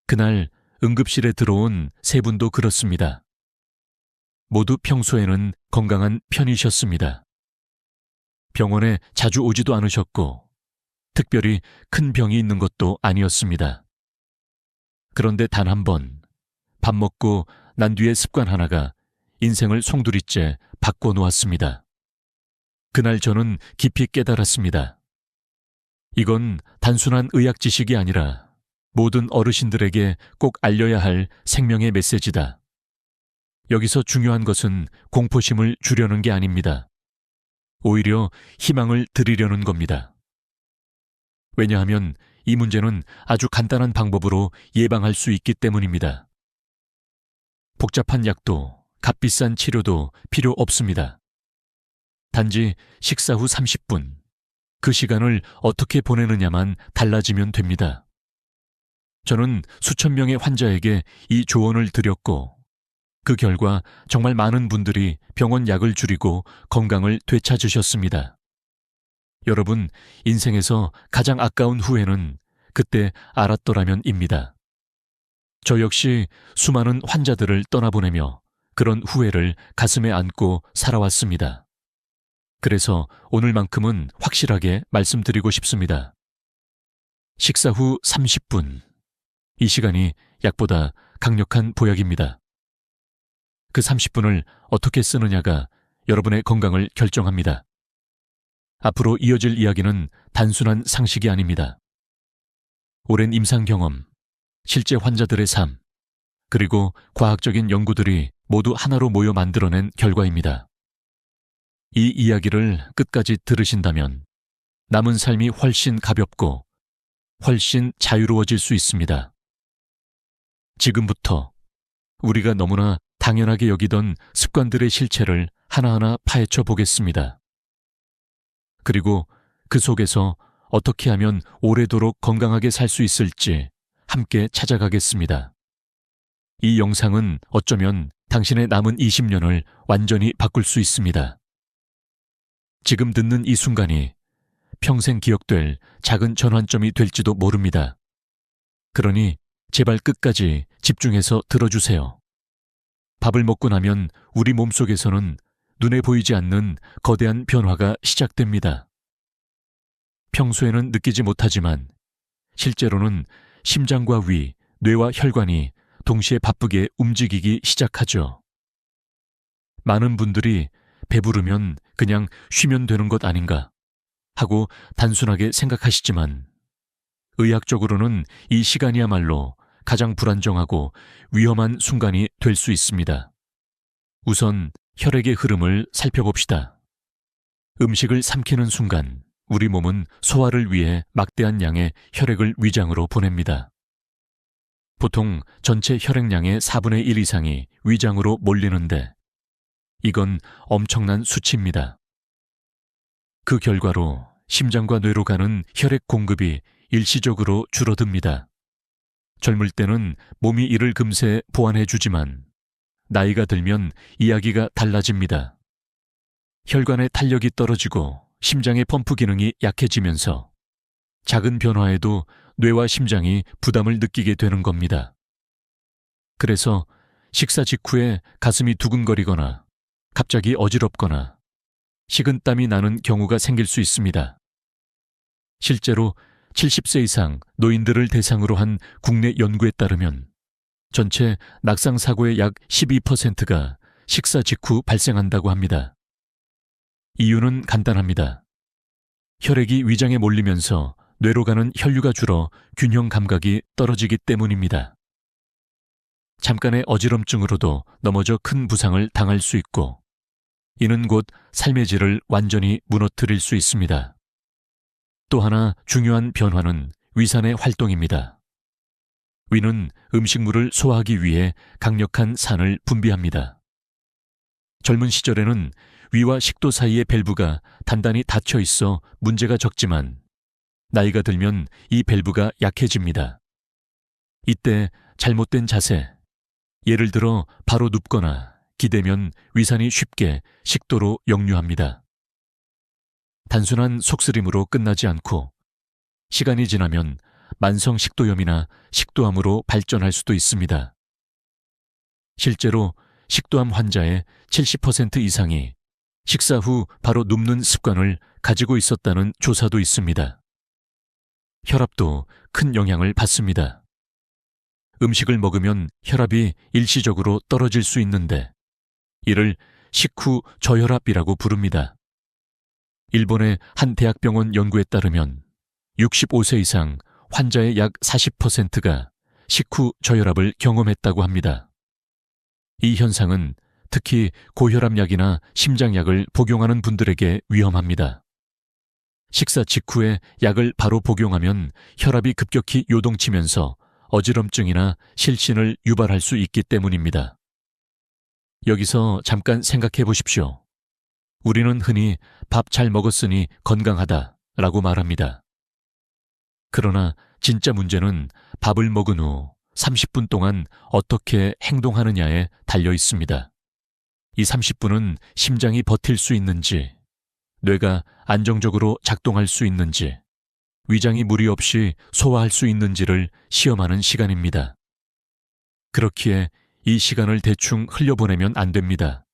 그날 응급실에 들어온 세 분도 그렇습니다. 모두 평소에는 건강한 편이셨습니다. 병원에 자주 오지도 않으셨고 특별히 큰 병이 있는 것도 아니었습니다. 그런데 단 한 번 밥 먹고 난 뒤의 습관 하나가 인생을 송두리째 바꿔놓았습니다. 그날 저는 깊이 깨달았습니다. 이건 단순한 의학 지식이 아니라 모든 어르신들에게 꼭 알려야 할 생명의 메시지다. 여기서 중요한 것은 공포심을 주려는 게 아닙니다. 오히려 희망을 드리려는 겁니다. 왜냐하면 이 문제는 아주 간단한 방법으로 예방할 수 있기 때문입니다. 복잡한 약도 값비싼 치료도 필요 없습니다. 단지 식사 후 30분, 그 시간을 어떻게 보내느냐만 달라지면 됩니다. 저는 수천 명의 환자에게 이 조언을 드렸고, 그 결과 정말 많은 분들이 병원 약을 줄이고 건강을 되찾으셨습니다. 여러분, 인생에서 가장 아까운 후회는 그때 알았더라면입니다. 저 역시 수많은 환자들을 떠나보내며 그런 후회를 가슴에 안고 살아왔습니다. 그래서 오늘만큼은 확실하게 말씀드리고 싶습니다. 식사 후 30분. 이 시간이 약보다 강력한 보약입니다. 그 30분을 어떻게 쓰느냐가 여러분의 건강을 결정합니다. 앞으로 이어질 이야기는 단순한 상식이 아닙니다. 오랜 임상 경험, 실제 환자들의 삶, 그리고 과학적인 연구들이 모두 하나로 모여 만들어낸 결과입니다. 이 이야기를 끝까지 들으신다면 남은 삶이 훨씬 가볍고 훨씬 자유로워질 수 있습니다. 지금부터 우리가 너무나 당연하게 여기던 습관들의 실체를 하나하나 파헤쳐 보겠습니다. 그리고 그 속에서 어떻게 하면 오래도록 건강하게 살 수 있을지 함께 찾아가겠습니다. 이 영상은 어쩌면 당신의 남은 20년을 완전히 바꿀 수 있습니다. 지금 듣는 이 순간이 평생 기억될 작은 전환점이 될지도 모릅니다. 그러니 제발 끝까지 집중해서 들어주세요. 밥을 먹고 나면 우리 몸속에서는 눈에 보이지 않는 거대한 변화가 시작됩니다. 평소에는 느끼지 못하지만 실제로는 심장과 위, 뇌와 혈관이 동시에 바쁘게 움직이기 시작하죠. 많은 분들이 배부르면 그냥 쉬면 되는 것 아닌가 하고 단순하게 생각하시지만 의학적으로는 이 시간이야말로 가장 불안정하고 위험한 순간이 될 수 있습니다. 우선 혈액의 흐름을 살펴봅시다. 음식을 삼키는 순간 우리 몸은 소화를 위해 막대한 양의 혈액을 위장으로 보냅니다. 보통 전체 혈액량의 4분의 1 이상이 위장으로 몰리는데 이건 엄청난 수치입니다. 그 결과로 심장과 뇌로 가는 혈액 공급이 일시적으로 줄어듭니다. 젊을 때는 몸이 이를 금세 보완해주지만 나이가 들면 이야기가 달라집니다. 혈관의 탄력이 떨어지고 심장의 펌프 기능이 약해지면서 작은 변화에도 뇌와 심장이 부담을 느끼게 되는 겁니다. 그래서 식사 직후에 가슴이 두근거리거나 갑자기 어지럽거나 식은땀이 나는 경우가 생길 수 있습니다. 실제로 70세 이상 노인들을 대상으로 한 국내 연구에 따르면 전체 낙상 사고의 약 12%가 식사 직후 발생한다고 합니다. 이유는 간단합니다. 혈액이 위장에 몰리면서 뇌로 가는 혈류가 줄어 균형 감각이 떨어지기 때문입니다. 잠깐의 어지럼증으로도 넘어져 큰 부상을 당할 수 있고 이는 곧 삶의 질을 완전히 무너뜨릴 수 있습니다. 또 하나 중요한 변화는 위산의 활동입니다. 위는 음식물을 소화하기 위해 강력한 산을 분비합니다. 젊은 시절에는 위와 식도 사이의 밸브가 단단히 닫혀 있어 문제가 적지만 나이가 들면 이 밸브가 약해집니다. 이때 잘못된 자세, 예를 들어 바로 눕거나 기대면 위산이 쉽게 식도로 역류합니다. 단순한 속쓰림으로 끝나지 않고 시간이 지나면 만성 식도염이나 식도암으로 발전할 수도 있습니다. 실제로 식도암 환자의 70% 이상이 식사 후 바로 눕는 습관을 가지고 있었다는 조사도 있습니다. 혈압도 큰 영향을 받습니다. 음식을 먹으면 혈압이 일시적으로 떨어질 수 있는데 이를 식후 저혈압이라고 부릅니다. 일본의 한 대학병원 연구에 따르면 65세 이상 환자의 약 40%가 식후 저혈압을 경험했다고 합니다. 이 현상은 특히 고혈압약이나 심장약을 복용하는 분들에게 위험합니다. 식사 직후에 약을 바로 복용하면 혈압이 급격히 요동치면서 어지럼증이나 실신을 유발할 수 있기 때문입니다. 여기서 잠깐 생각해 보십시오. 우리는 흔히 밥 잘 먹었으니 건강하다라고 말합니다. 그러나 진짜 문제는 밥을 먹은 후 30분 동안 어떻게 행동하느냐에 달려 있습니다. 이 30분은 심장이 버틸 수 있는지, 뇌가 안정적으로 작동할 수 있는지, 위장이 무리 없이 소화할 수 있는지를 시험하는 시간입니다. 그렇기에 이 시간을 대충 흘려보내면 안 됩니다.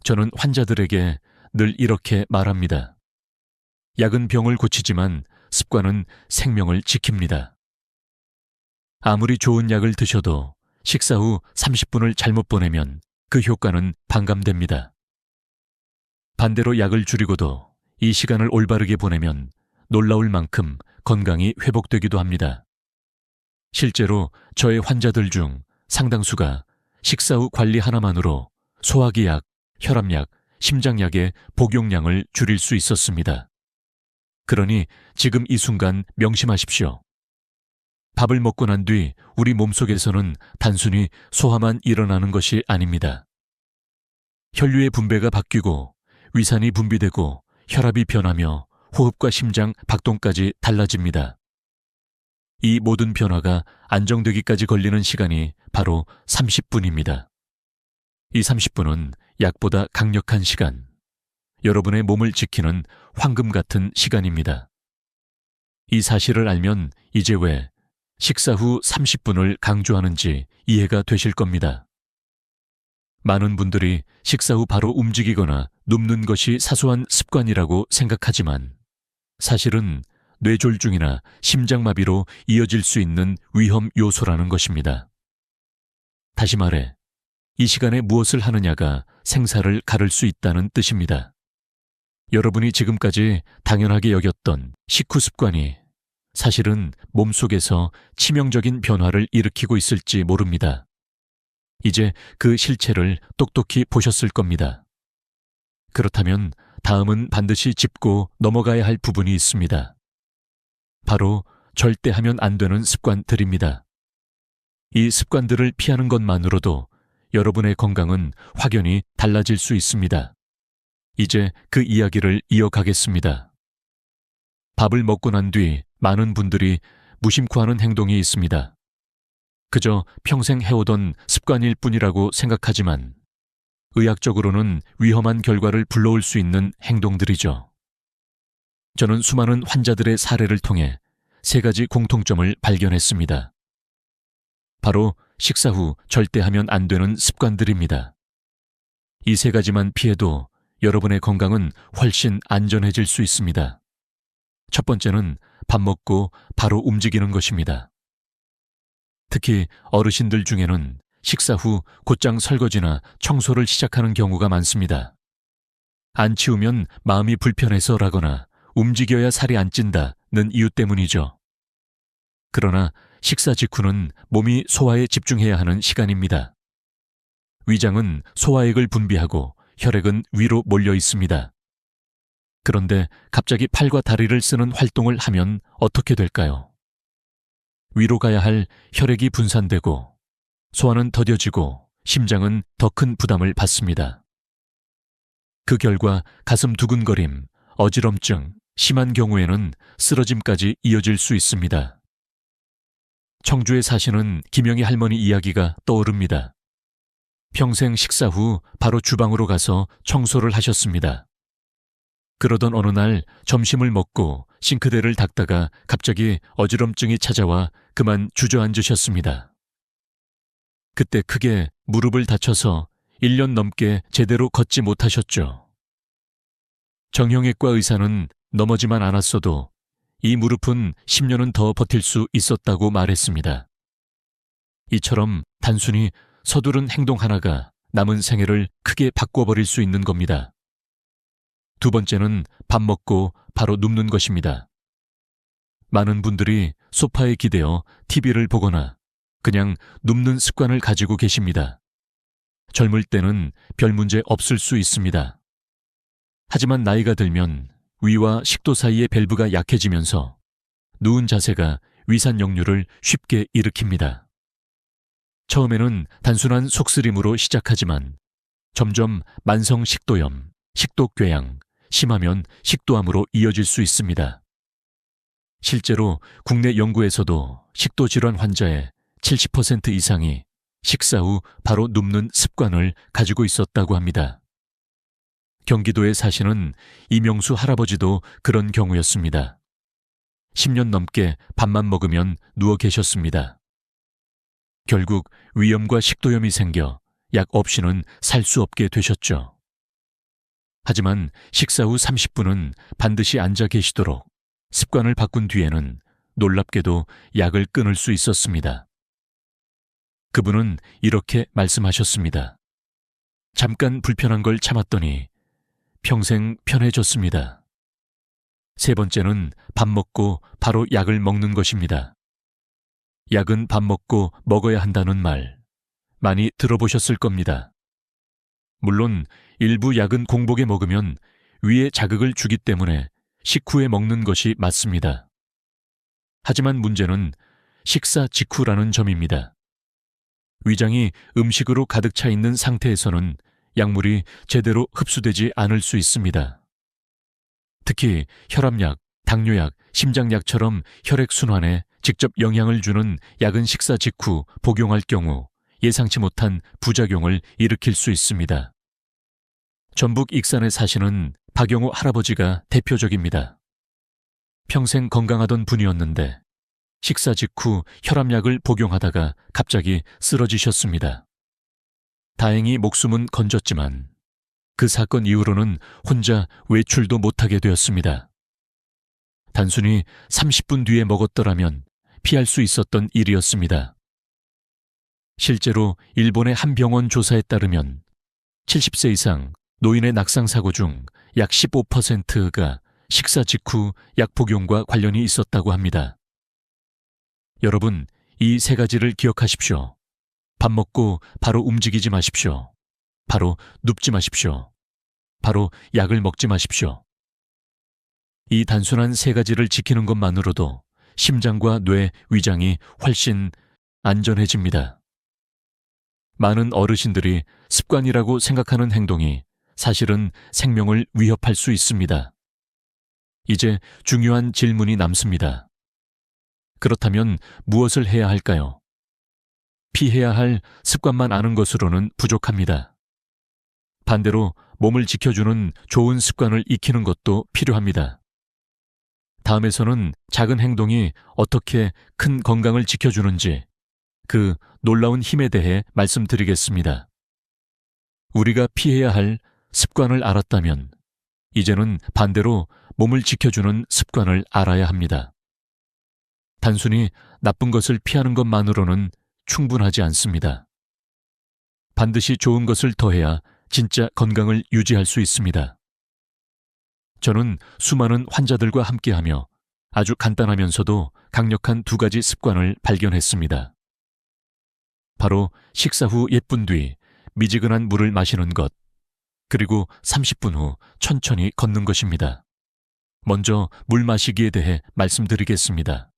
저는 환자들에게 늘 이렇게 말합니다. 약은 병을 고치지만 습관은 생명을 지킵니다. 아무리 좋은 약을 드셔도 식사 후 30분을 잘못 보내면 그 효과는 반감됩니다. 반대로 약을 줄이고도 이 시간을 올바르게 보내면 놀라울 만큼 건강이 회복되기도 합니다. 실제로 저의 환자들 중 상당수가 식사 후 관리 하나만으로 소화기 약, 혈압약, 심장약의 복용량을 줄일 수 있었습니다. 그러니 지금 이 순간 명심하십시오. 밥을 먹고 난 뒤 우리 몸속에서는 단순히 소화만 일어나는 것이 아닙니다. 혈류의 분배가 바뀌고 위산이 분비되고 혈압이 변하며 호흡과 심장 박동까지 달라집니다. 이 모든 변화가 안정되기까지 걸리는 시간이 바로 30분입니다. 이 30분은 약보다 강력한 시간, 여러분의 몸을 지키는 황금 같은 시간입니다. 이 사실을 알면 이제 왜 식사 후 30분을 강조하는지 이해가 되실 겁니다. 많은 분들이 식사 후 바로 움직이거나 눕는 것이 사소한 습관이라고 생각하지만 사실은 뇌졸중이나 심장마비로 이어질 수 있는 위험 요소라는 것입니다. 다시 말해, 이 시간에 무엇을 하느냐가 생사를 가를 수 있다는 뜻입니다. 여러분이 지금까지 당연하게 여겼던 식후 습관이 사실은 몸속에서 치명적인 변화를 일으키고 있을지 모릅니다. 이제 그 실체를 똑똑히 보셨을 겁니다. 그렇다면 다음은 반드시 짚고 넘어가야 할 부분이 있습니다. 바로 절대 하면 안 되는 습관들입니다. 이 습관들을 피하는 것만으로도 여러분의 건강은 확연히 달라질 수 있습니다. 이제 그 이야기를 이어가겠습니다. 밥을 먹고 난 뒤 많은 분들이 무심코 하는 행동이 있습니다. 그저 평생 해오던 습관일 뿐이라고 생각하지만 의학적으로는 위험한 결과를 불러올 수 있는 행동들이죠. 저는 수많은 환자들의 사례를 통해 3가지 공통점을 발견했습니다. 바로 식사 후 절대 하면 안 되는 습관들입니다. 이 3가지만 피해도 여러분의 건강은 훨씬 안전해질 수 있습니다. 첫 번째는 밥 먹고 바로 움직이는 것입니다. 특히 어르신들 중에는 식사 후 곧장 설거지나 청소를 시작하는 경우가 많습니다. 안 치우면 마음이 불편해서라거나 움직여야 살이 안 찐다는 이유 때문이죠. 그러나 식사 직후는 몸이 소화에 집중해야 하는 시간입니다. 위장은 소화액을 분비하고 혈액은 위로 몰려 있습니다. 그런데 갑자기 팔과 다리를 쓰는 활동을 하면 어떻게 될까요? 위로 가야 할 혈액이 분산되고 소화는 더뎌지고 심장은 더 큰 부담을 받습니다. 그 결과 가슴 두근거림, 어지럼증, 심한 경우에는 쓰러짐까지 이어질 수 있습니다. 청주에 사시는 김영희 할머니 이야기가 떠오릅니다. 평생 식사 후 바로 주방으로 가서 청소를 하셨습니다. 그러던 어느 날 점심을 먹고 싱크대를 닦다가 갑자기 어지럼증이 찾아와 그만 주저앉으셨습니다. 그때 크게 무릎을 다쳐서 1년 넘게 제대로 걷지 못하셨죠. 정형외과 의사는 넘어지만 않았어도 이 무릎은 10년은 더 버틸 수 있었다고 말했습니다. 이처럼 단순히 서두른 행동 하나가 남은 생애를 크게 바꿔버릴 수 있는 겁니다. 두 번째는 밥 먹고 바로 눕는 것입니다. 많은 분들이 소파에 기대어 TV를 보거나 그냥 눕는 습관을 가지고 계십니다. 젊을 때는 별 문제 없을 수 있습니다. 하지만 나이가 들면 위와 식도 사이의 밸브가 약해지면서 누운 자세가 위산 역류를 쉽게 일으킵니다. 처음에는 단순한 속쓰림으로 시작하지만 점점 만성 식도염, 식도궤양, 심하면 식도암으로 이어질 수 있습니다. 실제로 국내 연구에서도 식도질환 환자의 70% 이상이 식사 후 바로 눕는 습관을 가지고 있었다고 합니다. 경기도에 사시는 이명수 할아버지도 그런 경우였습니다. 10년 넘게 밥만 먹으면 누워 계셨습니다. 결국 위염과 식도염이 생겨 약 없이는 살 수 없게 되셨죠. 하지만 식사 후 30분은 반드시 앉아 계시도록 습관을 바꾼 뒤에는 놀랍게도 약을 끊을 수 있었습니다. 그분은 이렇게 말씀하셨습니다. 잠깐 불편한 걸 참았더니 평생 편해졌습니다. 세 번째는 밥 먹고 바로 약을 먹는 것입니다. 약은 밥 먹고 먹어야 한다는 말 많이 들어보셨을 겁니다. 물론 일부 약은 공복에 먹으면 위에 자극을 주기 때문에 식후에 먹는 것이 맞습니다. 하지만 문제는 식사 직후라는 점입니다. 위장이 음식으로 가득 차 있는 상태에서는 약물이 제대로 흡수되지 않을 수 있습니다. 특히 혈압약, 당뇨약, 심장약처럼 혈액순환에 직접 영향을 주는 약은 식사 직후 복용할 경우 예상치 못한 부작용을 일으킬 수 있습니다. 전북 익산에 사시는 박영호 할아버지가 대표적입니다. 평생 건강하던 분이었는데 식사 직후 혈압약을 복용하다가 갑자기 쓰러지셨습니다. 다행히 목숨은 건졌지만 그 사건 이후로는 혼자 외출도 못하게 되었습니다. 단순히 30분 뒤에 먹었더라면 피할 수 있었던 일이었습니다. 실제로 일본의 한 병원 조사에 따르면 70세 이상 노인의 낙상사고 중 약 15%가 식사 직후 약 복용과 관련이 있었다고 합니다. 여러분, 이 세 가지를 기억하십시오. 밥 먹고 바로 움직이지 마십시오. 바로 눕지 마십시오. 바로 약을 먹지 마십시오. 이 단순한 세 가지를 지키는 것만으로도 심장과 뇌, 위장이 훨씬 안전해집니다. 많은 어르신들이 습관이라고 생각하는 행동이 사실은 생명을 위협할 수 있습니다. 이제 중요한 질문이 남습니다. 그렇다면 무엇을 해야 할까요? 피해야 할 습관만 아는 것으로는 부족합니다. 반대로 몸을 지켜주는 좋은 습관을 익히는 것도 필요합니다. 다음에서는 작은 행동이 어떻게 큰 건강을 지켜주는지 그 놀라운 힘에 대해 말씀드리겠습니다. 우리가 피해야 할 습관을 알았다면 이제는 반대로 몸을 지켜주는 습관을 알아야 합니다. 단순히 나쁜 것을 피하는 것만으로는 충분하지 않습니다. 반드시 좋은 것을 더해야 진짜 건강을 유지할 수 있습니다. 저는 수많은 환자들과 함께하며 아주 간단하면서도 강력한 두 가지 습관을 발견했습니다. 바로 식사 후 예쁜 뒤 미지근한 물을 마시는 것, 그리고 30분 후 천천히 걷는 것입니다. 먼저 물 마시기에 대해 말씀드리겠습니다.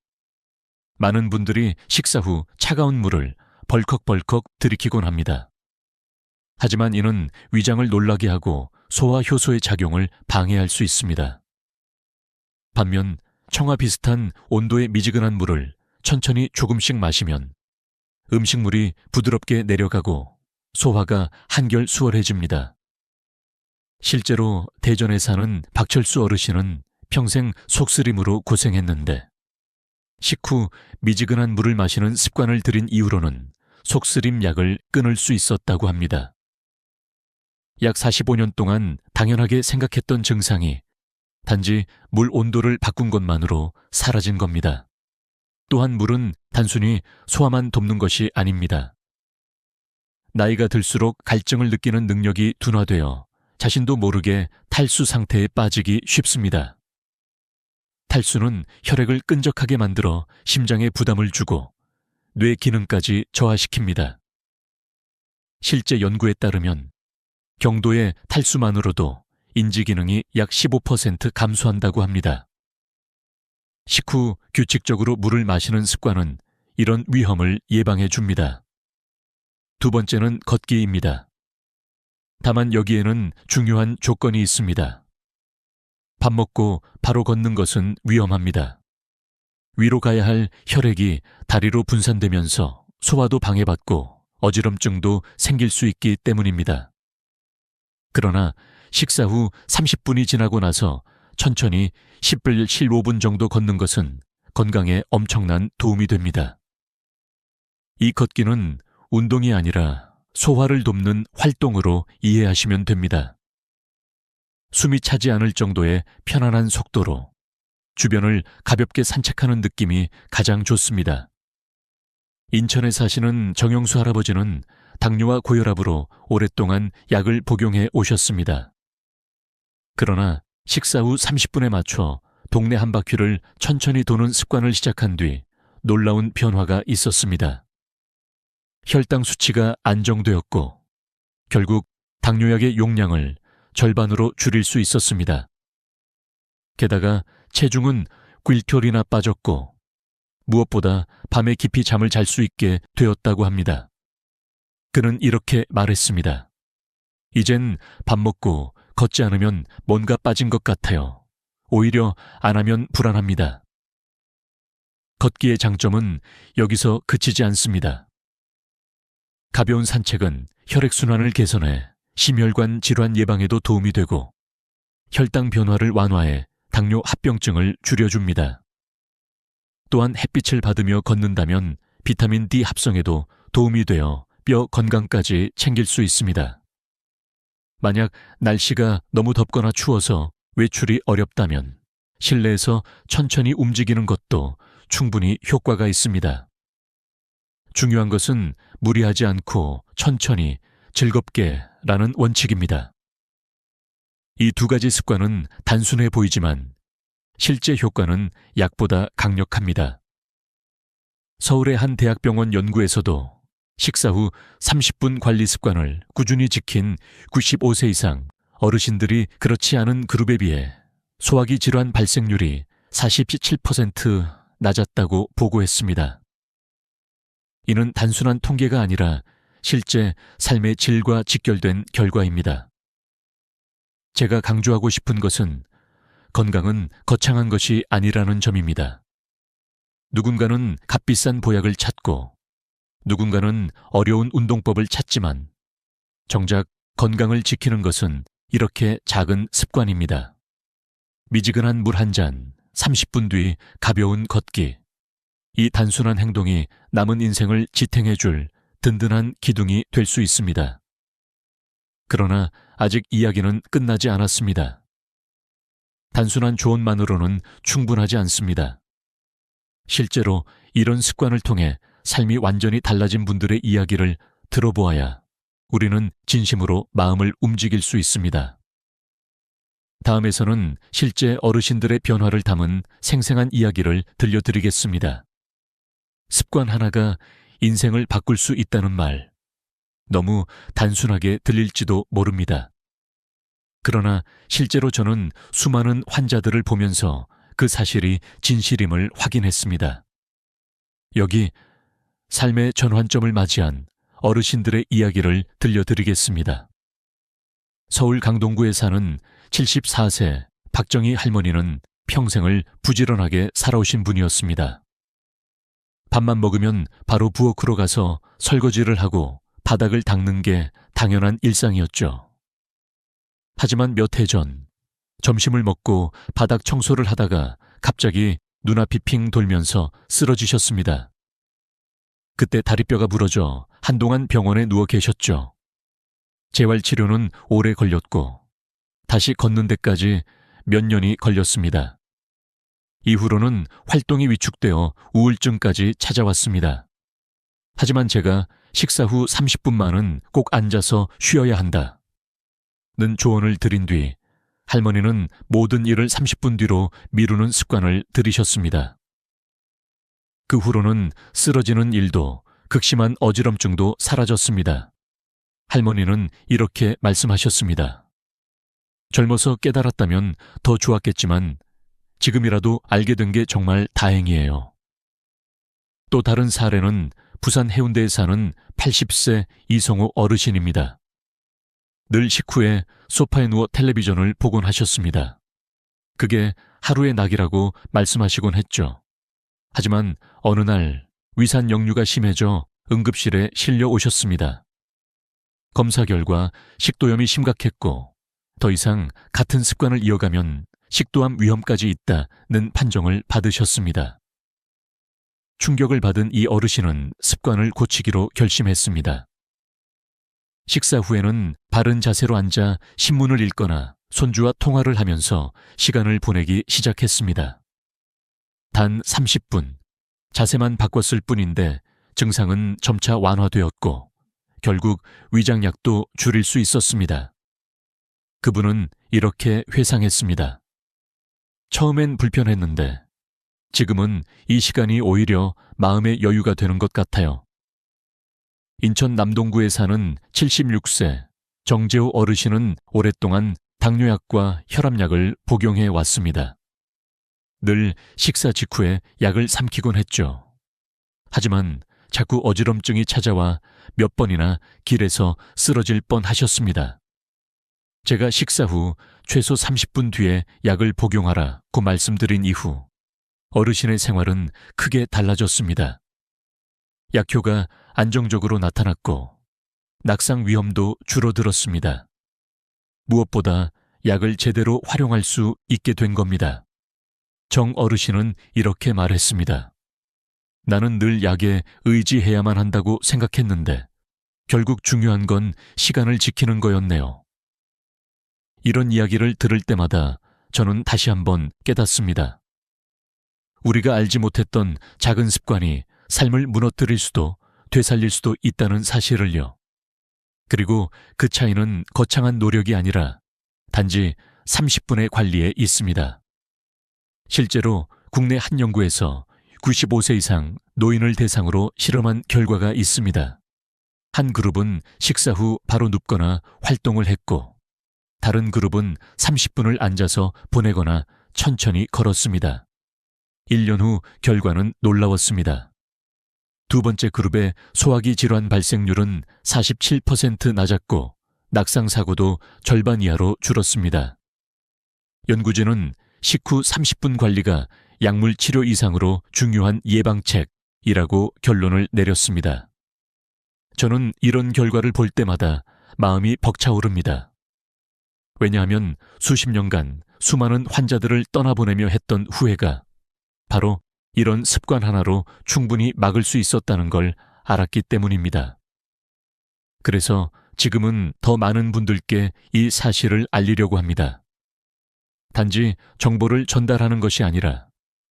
많은 분들이 식사 후 차가운 물을 벌컥벌컥 들이키곤 합니다. 하지만 이는 위장을 놀라게 하고 소화 효소의 작용을 방해할 수 있습니다. 반면 청아 비슷한 온도의 미지근한 물을 천천히 조금씩 마시면 음식물이 부드럽게 내려가고 소화가 한결 수월해집니다. 실제로 대전에 사는 박철수 어르신은 평생 속쓰림으로 고생했는데 식후 미지근한 물을 마시는 습관을 들인 이후로는 속쓰림 약을 끊을 수 있었다고 합니다. 약 45년 동안 당연하게 생각했던 증상이 단지 물 온도를 바꾼 것만으로 사라진 겁니다. 또한 물은 단순히 소화만 돕는 것이 아닙니다. 나이가 들수록 갈증을 느끼는 능력이 둔화되어 자신도 모르게 탈수 상태에 빠지기 쉽습니다. 탈수는 혈액을 끈적하게 만들어 심장에 부담을 주고 뇌 기능까지 저하시킵니다. 실제 연구에 따르면 경도의 탈수만으로도 인지 기능이 약 15% 감소한다고 합니다. 식후 규칙적으로 물을 마시는 습관은 이런 위험을 예방해 줍니다. 두 번째는 걷기입니다. 다만 여기에는 중요한 조건이 있습니다. 밥 먹고 바로 걷는 것은 위험합니다. 위로 가야 할 혈액이 다리로 분산되면서 소화도 방해받고 어지럼증도 생길 수 있기 때문입니다. 그러나 식사 후 30분이 지나고 나서 천천히 10분, 15분 정도 걷는 것은 건강에 엄청난 도움이 됩니다. 이 걷기는 운동이 아니라 소화를 돕는 활동으로 이해하시면 됩니다. 숨이 차지 않을 정도의 편안한 속도로 주변을 가볍게 산책하는 느낌이 가장 좋습니다. 인천에 사시는 정영수 할아버지는 당뇨와 고혈압으로 오랫동안 약을 복용해 오셨습니다. 그러나 식사 후 30분에 맞춰 동네 한 바퀴를 천천히 도는 습관을 시작한 뒤 놀라운 변화가 있었습니다. 혈당 수치가 안정되었고 결국 당뇨약의 용량을 절반으로 줄일 수 있었습니다. 게다가 체중은 퀼톨이나 빠졌고 무엇보다 밤에 깊이 잠을 잘 수 있게 되었다고 합니다. 그는 이렇게 말했습니다. 이젠 밥 먹고 걷지 않으면 뭔가 빠진 것 같아요. 오히려 안 하면 불안합니다. 걷기의 장점은 여기서 그치지 않습니다. 가벼운 산책은 혈액순환을 개선해 심혈관 질환 예방에도 도움이 되고 혈당 변화를 완화해 당뇨 합병증을 줄여줍니다. 또한 햇빛을 받으며 걷는다면 비타민 D 합성에도 도움이 되어 뼈 건강까지 챙길 수 있습니다. 만약 날씨가 너무 덥거나 추워서 외출이 어렵다면 실내에서 천천히 움직이는 것도 충분히 효과가 있습니다. 중요한 것은 무리하지 않고 천천히 즐겁게 라는 원칙입니다. 이 두 가지 습관은 단순해 보이지만 실제 효과는 약보다 강력합니다. 서울의 한 대학병원 연구에서도 식사 후 30분 관리 습관을 꾸준히 지킨 95세 이상 어르신들이 그렇지 않은 그룹에 비해 소화기 질환 발생률이 47% 낮았다고 보고했습니다. 이는 단순한 통계가 아니라 실제 삶의 질과 직결된 결과입니다. 제가 강조하고 싶은 것은 건강은 거창한 것이 아니라는 점입니다. 누군가는 값비싼 보약을 찾고 누군가는 어려운 운동법을 찾지만 정작 건강을 지키는 것은 이렇게 작은 습관입니다. 미지근한 물 한 잔, 30분 뒤 가벼운 걷기. 이 단순한 행동이 남은 인생을 지탱해줄 든든한 기둥이 될 수 있습니다. 그러나 아직 이야기는 끝나지 않았습니다. 단순한 조언만으로는 충분하지 않습니다. 실제로 이런 습관을 통해 삶이 완전히 달라진 분들의 이야기를 들어보아야 우리는 진심으로 마음을 움직일 수 있습니다. 다음에서는 실제 어르신들의 변화를 담은 생생한 이야기를 들려드리겠습니다. 습관 하나가 인생을 바꿀 수 있다는 말, 너무 단순하게 들릴지도 모릅니다. 그러나 실제로 저는 수많은 환자들을 보면서 그 사실이 진실임을 확인했습니다. 여기 삶의 전환점을 맞이한 어르신들의 이야기를 들려드리겠습니다. 서울 강동구에 사는 74세 박정희 할머니는 평생을 부지런하게 살아오신 분이었습니다. 밥만 먹으면 바로 부엌으로 가서 설거지를 하고 바닥을 닦는 게 당연한 일상이었죠. 하지만 몇 해 전 점심을 먹고 바닥 청소를 하다가 갑자기 눈앞이 핑 돌면서 쓰러지셨습니다. 그때 다리뼈가 부러져 한동안 병원에 누워 계셨죠. 재활치료는 오래 걸렸고 다시 걷는 데까지 몇 년이 걸렸습니다. 이후로는 활동이 위축되어 우울증까지 찾아왔습니다. 하지만 제가 식사 후 30분만은 꼭 앉아서 쉬어야 한다는 조언을 드린 뒤 할머니는 모든 일을 30분 뒤로 미루는 습관을 들이셨습니다. 그 후로는 쓰러지는 일도 극심한 어지럼증도 사라졌습니다. 할머니는 이렇게 말씀하셨습니다. 젊어서 깨달았다면 더 좋았겠지만 지금이라도 알게 된 게 정말 다행이에요. 또 다른 사례는 부산 해운대에 사는 80세 이성호 어르신입니다. 늘 식후에 소파에 누워 텔레비전을 보곤 하셨습니다. 그게 하루의 낙이라고 말씀하시곤 했죠. 하지만 어느 날 위산 역류가 심해져 응급실에 실려 오셨습니다. 검사 결과 식도염이 심각했고 더 이상 같은 습관을 이어가면 식도암 위험까지 있다는 판정을 받으셨습니다. 충격을 받은 이 어르신은 습관을 고치기로 결심했습니다. 식사 후에는 바른 자세로 앉아 신문을 읽거나 손주와 통화를 하면서 시간을 보내기 시작했습니다. 단 30분, 자세만 바꿨을 뿐인데 증상은 점차 완화되었고 결국 위장약도 줄일 수 있었습니다. 그분은 이렇게 회상했습니다. 처음엔 불편했는데 지금은 이 시간이 오히려 마음의 여유가 되는 것 같아요. 인천 남동구에 사는 76세 정재호 어르신은 오랫동안 당뇨약과 혈압약을 복용해 왔습니다. 늘 식사 직후에 약을 삼키곤 했죠. 하지만 자꾸 어지럼증이 찾아와 몇 번이나 길에서 쓰러질 뻔하셨습니다. 제가 식사 후 최소 30분 뒤에 약을 복용하라고 말씀드린 이후 어르신의 생활은 크게 달라졌습니다. 약효가 안정적으로 나타났고 낙상 위험도 줄어들었습니다. 무엇보다 약을 제대로 활용할 수 있게 된 겁니다. 정 어르신은 이렇게 말했습니다. 나는 늘 약에 의지해야만 한다고 생각했는데 결국 중요한 건 시간을 지키는 거였네요. 이런 이야기를 들을 때마다 저는 다시 한번 깨닫습니다. 우리가 알지 못했던 작은 습관이 삶을 무너뜨릴 수도 되살릴 수도 있다는 사실을요. 그리고 그 차이는 거창한 노력이 아니라 단지 30분의 관리에 있습니다. 실제로 국내 한 연구에서 95세 이상 노인을 대상으로 실험한 결과가 있습니다. 한 그룹은 식사 후 바로 눕거나 활동을 했고, 다른 그룹은 30분을 앉아서 보내거나 천천히 걸었습니다. 1년 후 결과는 놀라웠습니다. 두 번째 그룹의 소화기 질환 발생률은 47% 낮았고 낙상 사고도 절반 이하로 줄었습니다. 연구진은 식후 30분 관리가 약물 치료 이상으로 중요한 예방책이라고 결론을 내렸습니다. 저는 이런 결과를 볼 때마다 마음이 벅차오릅니다. 왜냐하면 수십 년간 수많은 환자들을 떠나보내며 했던 후회가 바로 이런 습관 하나로 충분히 막을 수 있었다는 걸 알았기 때문입니다. 그래서 지금은 더 많은 분들께 이 사실을 알리려고 합니다. 단지 정보를 전달하는 것이 아니라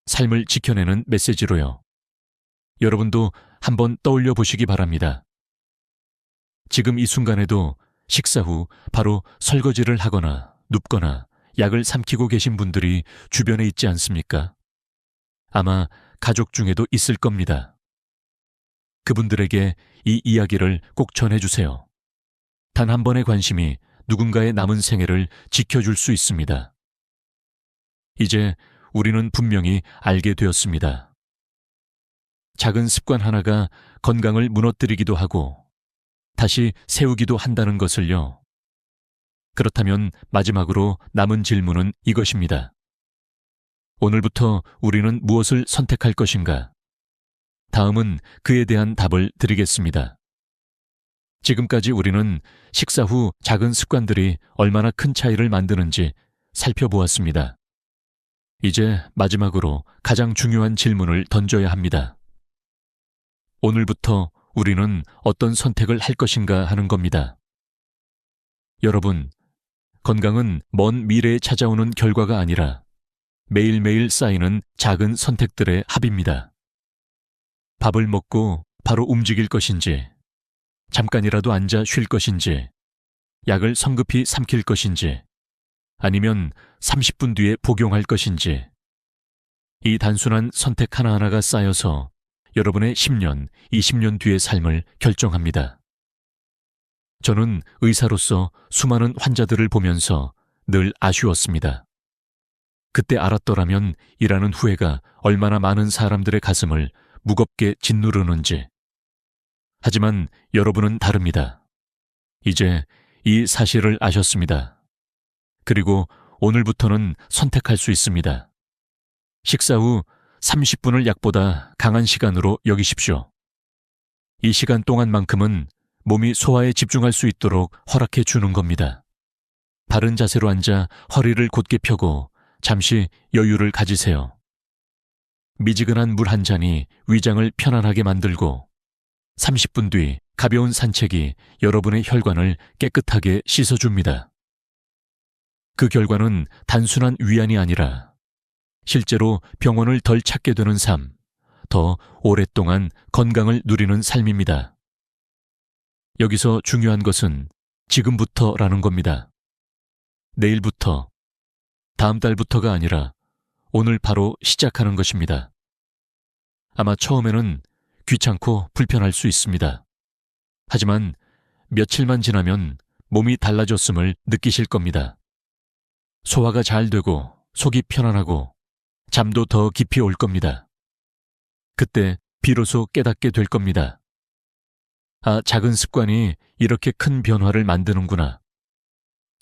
삶을 지켜내는 메시지로요. 여러분도 한번 떠올려 보시기 바랍니다. 지금 이 순간에도 식사 후 바로 설거지를 하거나 눕거나 약을 삼키고 계신 분들이 주변에 있지 않습니까? 아마 가족 중에도 있을 겁니다. 그분들에게 이 이야기를 꼭 전해주세요. 단 한 번의 관심이 누군가의 남은 생애를 지켜줄 수 있습니다. 이제 우리는 분명히 알게 되었습니다. 작은 습관 하나가 건강을 무너뜨리기도 하고 다시 세우기도 한다는 것을요. 그렇다면 마지막으로 남은 질문은 이것입니다. 오늘부터 우리는 무엇을 선택할 것인가? 다음은 그에 대한 답을 드리겠습니다. 지금까지 우리는 식사 후 작은 습관들이 얼마나 큰 차이를 만드는지 살펴보았습니다. 이제 마지막으로 가장 중요한 질문을 던져야 합니다. 오늘부터 우리는 어떤 선택을 할 것인가 하는 겁니다. 여러분, 건강은 먼 미래에 찾아오는 결과가 아니라 매일매일 쌓이는 작은 선택들의 합입니다. 밥을 먹고 바로 움직일 것인지, 잠깐이라도 앉아 쉴 것인지, 약을 성급히 삼킬 것인지, 아니면 30분 뒤에 복용할 것인지, 이 단순한 선택 하나하나가 쌓여서 여러분의 10년, 20년 뒤의 삶을 결정합니다. 저는 의사로서 수많은 환자들을 보면서 늘 아쉬웠습니다. 그때 알았더라면 이라는 후회가 얼마나 많은 사람들의 가슴을 무겁게 짓누르는지. 하지만 여러분은 다릅니다. 이제 이 사실을 아셨습니다. 그리고 오늘부터는 선택할 수 있습니다. 식사 후 30분을 약보다 강한 시간으로 여기십시오. 이 시간 동안만큼은 몸이 소화에 집중할 수 있도록 허락해 주는 겁니다. 바른 자세로 앉아 허리를 곧게 펴고 잠시 여유를 가지세요. 미지근한 물 한 잔이 위장을 편안하게 만들고 30분 뒤 가벼운 산책이 여러분의 혈관을 깨끗하게 씻어줍니다. 그 결과는 단순한 위안이 아니라 실제로 병원을 덜 찾게 되는 삶, 더 오랫동안 건강을 누리는 삶입니다. 여기서 중요한 것은 지금부터라는 겁니다. 내일부터, 다음 달부터가 아니라 오늘 바로 시작하는 것입니다. 아마 처음에는 귀찮고 불편할 수 있습니다. 하지만 며칠만 지나면 몸이 달라졌음을 느끼실 겁니다. 소화가 잘 되고 속이 편안하고 잠도 더 깊이 올 겁니다. 그때 비로소 깨닫게 될 겁니다. 아, 작은 습관이 이렇게 큰 변화를 만드는구나.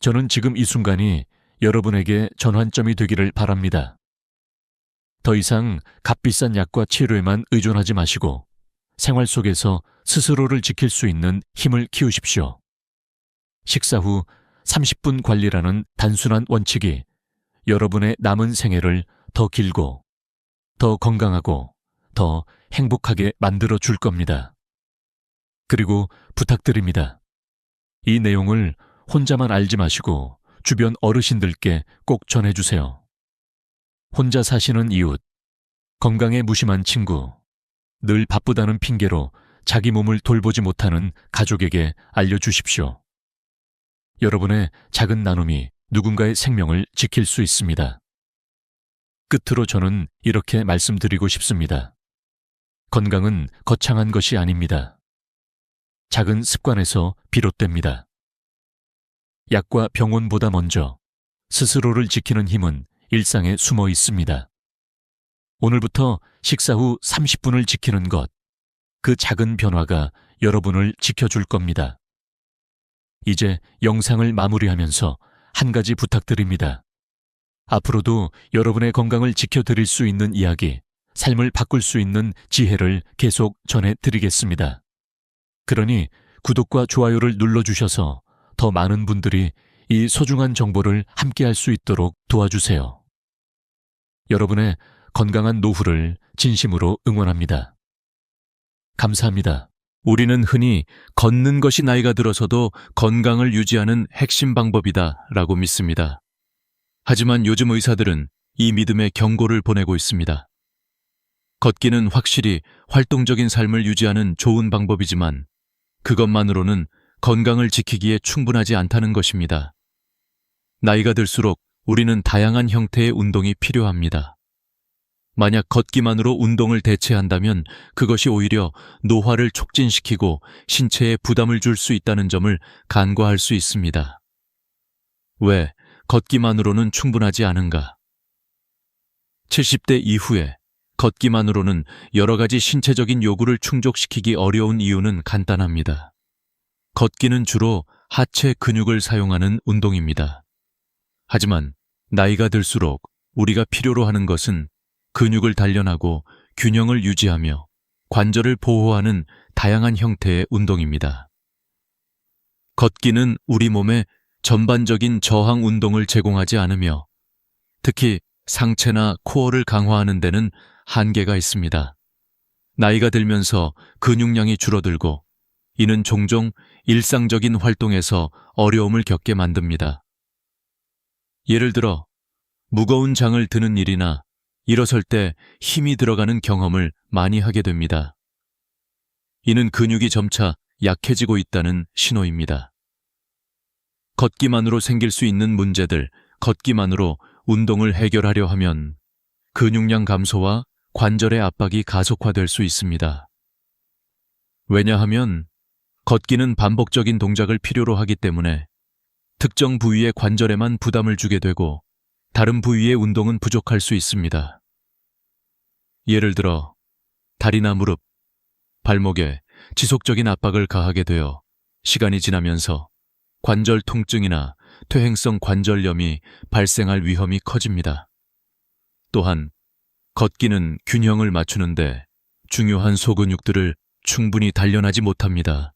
저는 지금 이 순간이 여러분에게 전환점이 되기를 바랍니다. 더 이상 값비싼 약과 치료에만 의존하지 마시고 생활 속에서 스스로를 지킬 수 있는 힘을 키우십시오. 식사 후 30분 관리라는 단순한 원칙이 여러분의 남은 생애를 더 길고, 더 건강하고, 더 행복하게 만들어 줄 겁니다. 그리고 부탁드립니다. 이 내용을 혼자만 알지 마시고 주변 어르신들께 꼭 전해주세요. 혼자 사시는 이웃, 건강에 무심한 친구, 늘 바쁘다는 핑계로 자기 몸을 돌보지 못하는 가족에게 알려주십시오. 여러분의 작은 나눔이 누군가의 생명을 지킬 수 있습니다. 끝으로 저는 이렇게 말씀드리고 싶습니다. 건강은 거창한 것이 아닙니다. 작은 습관에서 비롯됩니다. 약과 병원보다 먼저 스스로를 지키는 힘은 일상에 숨어 있습니다. 오늘부터 식사 후 30분을 지키는 것, 그 작은 변화가 여러분을 지켜줄 겁니다. 이제 영상을 마무리하면서 한 가지 부탁드립니다. 앞으로도 여러분의 건강을 지켜드릴 수 있는 이야기, 삶을 바꿀 수 있는 지혜를 계속 전해드리겠습니다. 그러니 구독과 좋아요를 눌러주셔서 더 많은 분들이 이 소중한 정보를 함께할 수 있도록 도와주세요. 여러분의 건강한 노후를 진심으로 응원합니다. 감사합니다. 우리는 흔히 걷는 것이 나이가 들어서도 건강을 유지하는 핵심 방법이다라고 믿습니다. 하지만 요즘 의사들은 이 믿음에 경고를 보내고 있습니다. 걷기는 확실히 활동적인 삶을 유지하는 좋은 방법이지만 그것만으로는 건강을 지키기에 충분하지 않다는 것입니다. 나이가 들수록 우리는 다양한 형태의 운동이 필요합니다. 만약 걷기만으로 운동을 대체한다면 그것이 오히려 노화를 촉진시키고 신체에 부담을 줄 수 있다는 점을 간과할 수 있습니다. 왜 걷기만으로는 충분하지 않은가? 70대 이후에 걷기만으로는 여러 가지 신체적인 요구를 충족시키기 어려운 이유는 간단합니다. 걷기는 주로 하체 근육을 사용하는 운동입니다. 하지만 나이가 들수록 우리가 필요로 하는 것은 근육을 단련하고 균형을 유지하며 관절을 보호하는 다양한 형태의 운동입니다. 걷기는 우리 몸에 전반적인 저항 운동을 제공하지 않으며 특히 상체나 코어를 강화하는 데는 한계가 있습니다. 나이가 들면서 근육량이 줄어들고 이는 종종 일상적인 활동에서 어려움을 겪게 만듭니다. 예를 들어 무거운 장을 드는 일이나 일어설 때 힘이 들어가는 경험을 많이 하게 됩니다. 이는 근육이 점차 약해지고 있다는 신호입니다. 걷기만으로 생길 수 있는 문제들, 걷기만으로 운동을 해결하려 하면 근육량 감소와 관절의 압박이 가속화될 수 있습니다. 왜냐하면 걷기는 반복적인 동작을 필요로 하기 때문에 특정 부위의 관절에만 부담을 주게 되고 다른 부위의 운동은 부족할 수 있습니다. 예를 들어 다리나 무릎, 발목에 지속적인 압박을 가하게 되어 시간이 지나면서 관절 통증이나 퇴행성 관절염이 발생할 위험이 커집니다. 또한 걷기는 균형을 맞추는데 중요한 소근육들을 충분히 단련하지 못합니다.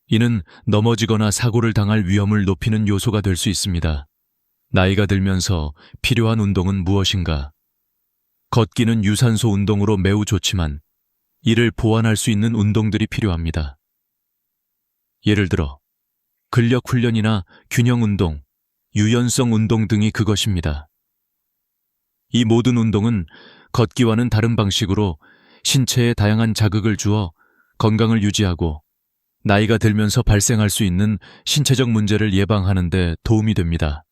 이는 넘어지거나 사고를 당할 위험을 높이는 요소가 될 수 있습니다. 나이가 들면서 필요한 운동은 무엇인가? 걷기는 유산소 운동으로 매우 좋지만 이를 보완할 수 있는 운동들이 필요합니다. 예를 들어 근력 훈련이나 균형 운동, 유연성 운동 등이 그것입니다. 이 모든 운동은 걷기와는 다른 방식으로 신체에 다양한 자극을 주어 건강을 유지하고 나이가 들면서 발생할 수 있는 신체적 문제를 예방하는 데 도움이 됩니다.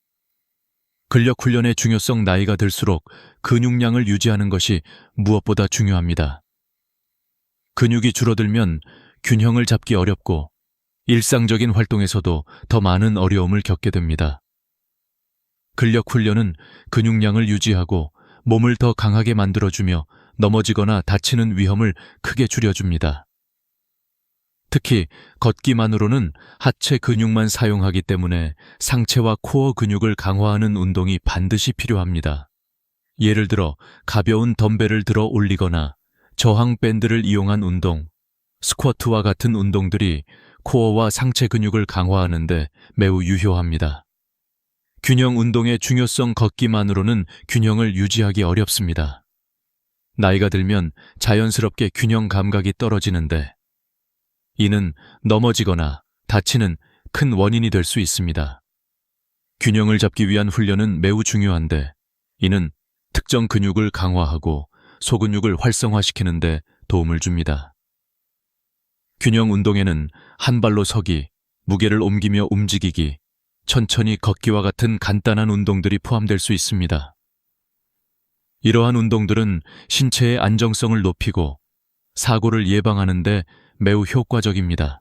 근력 훈련의 중요성 나이가 들수록 근육량을 유지하는 것이 무엇보다 중요합니다. 근육이 줄어들면 균형을 잡기 어렵고 일상적인 활동에서도 더 많은 어려움을 겪게 됩니다. 근력 훈련은 근육량을 유지하고 몸을 더 강하게 만들어주며 넘어지거나 다치는 위험을 크게 줄여줍니다. 특히 걷기만으로는 하체 근육만 사용하기 때문에 상체와 코어 근육을 강화하는 운동이 반드시 필요합니다. 예를 들어 가벼운 덤벨을 들어 올리거나 저항 밴드를 이용한 운동, 스쿼트와 같은 운동들이 코어와 상체 근육을 강화하는 데 매우 유효합니다. 균형 운동의 중요성 걷기만으로는 균형을 유지하기 어렵습니다. 나이가 들면 자연스럽게 균형 감각이 떨어지는데 이는 넘어지거나 다치는 큰 원인이 될 수 있습니다. 균형을 잡기 위한 훈련은 매우 중요한데 이는 특정 근육을 강화하고 소근육을 활성화시키는 데 도움을 줍니다. 균형 운동에는 한 발로 서기, 무게를 옮기며 움직이기, 천천히 걷기와 같은 간단한 운동들이 포함될 수 있습니다. 이러한 운동들은 신체의 안정성을 높이고 사고를 예방하는 데 매우 효과적입니다.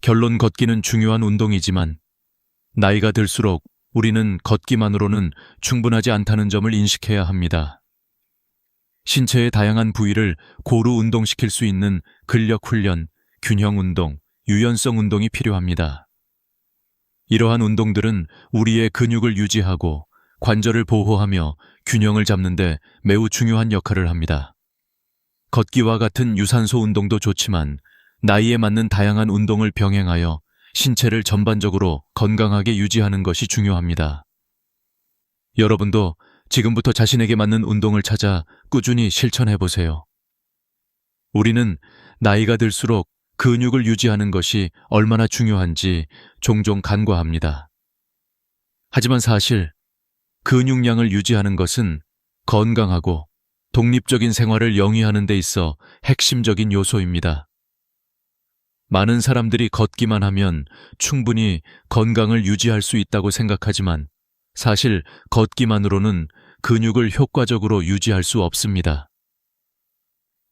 결론 걷기는 중요한 운동이지만 나이가 들수록 우리는 걷기만으로는 충분하지 않다는 점을 인식해야 합니다. 신체의 다양한 부위를 고루 운동시킬 수 있는 근력 훈련, 균형 운동, 유연성 운동이 필요합니다. 이러한 운동들은 우리의 근육을 유지하고 관절을 보호하며 균형을 잡는 데 매우 중요한 역할을 합니다. 걷기와 같은 유산소 운동도 좋지만 나이에 맞는 다양한 운동을 병행하여 신체를 전반적으로 건강하게 유지하는 것이 중요합니다. 여러분도 지금부터 자신에게 맞는 운동을 찾아 꾸준히 실천해 보세요. 우리는 나이가 들수록 근육을 유지하는 것이 얼마나 중요한지 종종 간과합니다. 하지만 사실 근육량을 유지하는 것은 건강하고 독립적인 생활을 영위하는 데 있어 핵심적인 요소입니다. 많은 사람들이 걷기만 하면 충분히 건강을 유지할 수 있다고 생각하지만 사실 걷기만으로는 근육을 효과적으로 유지할 수 없습니다.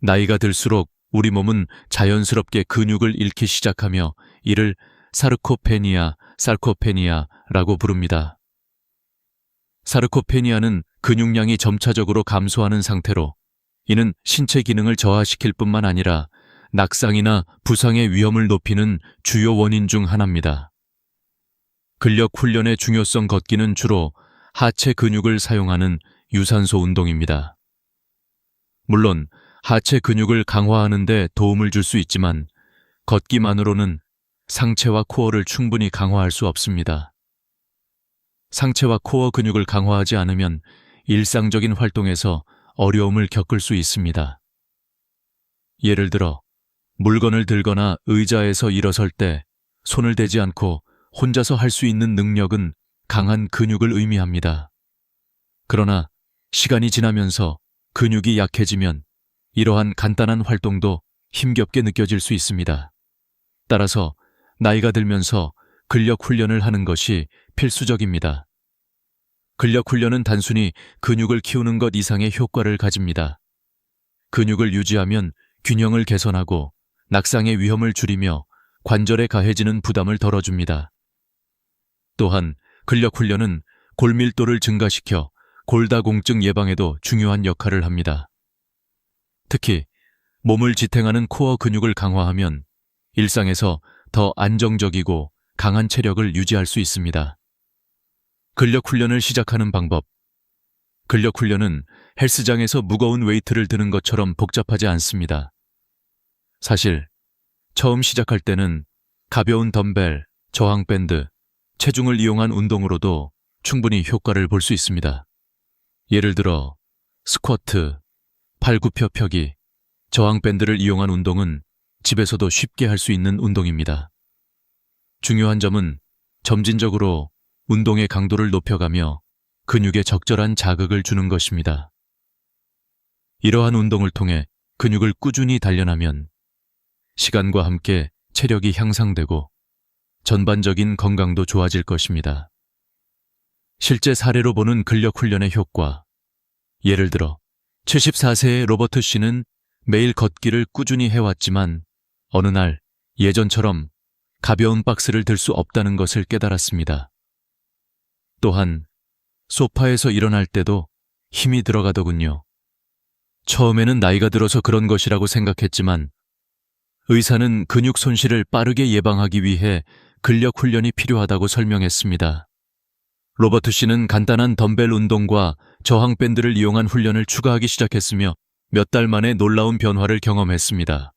나이가 들수록 우리 몸은 자연스럽게 근육을 잃기 시작하며 이를 사르코페니아, 살코페니아라고 부릅니다. 사르코페니아는 근육량이 점차적으로 감소하는 상태로 이는 신체 기능을 저하시킬 뿐만 아니라 낙상이나 부상의 위험을 높이는 주요 원인 중 하나입니다. 근력 훈련의 중요성 걷기는 주로 하체 근육을 사용하는 유산소 운동입니다. 물론 하체 근육을 강화하는 데 도움을 줄 수 있지만 걷기만으로는 상체와 코어를 충분히 강화할 수 없습니다. 상체와 코어 근육을 강화하지 않으면 일상적인 활동에서 어려움을 겪을 수 있습니다. 예를 들어 물건을 들거나 의자에서 일어설 때 손을 대지 않고 혼자서 할 수 있는 능력은 강한 근육을 의미합니다. 그러나 시간이 지나면서 근육이 약해지면 이러한 간단한 활동도 힘겹게 느껴질 수 있습니다. 따라서 나이가 들면서 근력 훈련을 하는 것이 필수적입니다. 근력 훈련은 단순히 근육을 키우는 것 이상의 효과를 가집니다. 근육을 유지하면 균형을 개선하고 낙상의 위험을 줄이며 관절에 가해지는 부담을 덜어줍니다. 또한 근력 훈련은 골밀도를 증가시켜 골다공증 예방에도 중요한 역할을 합니다. 특히 몸을 지탱하는 코어 근육을 강화하면 일상에서 더 안정적이고 강한 체력을 유지할 수 있습니다. 근력 훈련을 시작하는 방법. 근력 훈련은 헬스장에서 무거운 웨이트를 드는 것처럼 복잡하지 않습니다. 사실 처음 시작할 때는 가벼운 덤벨, 저항밴드, 체중을 이용한 운동으로도 충분히 효과를 볼 수 있습니다. 예를 들어 스쿼트, 팔굽혀 펴기, 저항밴드를 이용한 운동은 집에서도 쉽게 할 수 있는 운동입니다. 중요한 점은 점진적으로 운동의 강도를 높여가며 근육에 적절한 자극을 주는 것입니다. 이러한 운동을 통해 근육을 꾸준히 단련하면 시간과 함께 체력이 향상되고 전반적인 건강도 좋아질 것입니다. 실제 사례로 보는 근력 훈련의 효과. 예를 들어 74세의 로버트 씨는 매일 걷기를 꾸준히 해왔지만 어느 날 예전처럼 가벼운 박스를 들 수 없다는 것을 깨달았습니다. 또한 소파에서 일어날 때도 힘이 들어가더군요. 처음에는 나이가 들어서 그런 것이라고 생각했지만 의사는 근육 손실을 빠르게 예방하기 위해 근력 훈련이 필요하다고 설명했습니다. 로버트 씨는 간단한 덤벨 운동과 저항밴드를 이용한 훈련을 추가하기 시작했으며 몇 달 만에 놀라운 변화를 경험했습니다.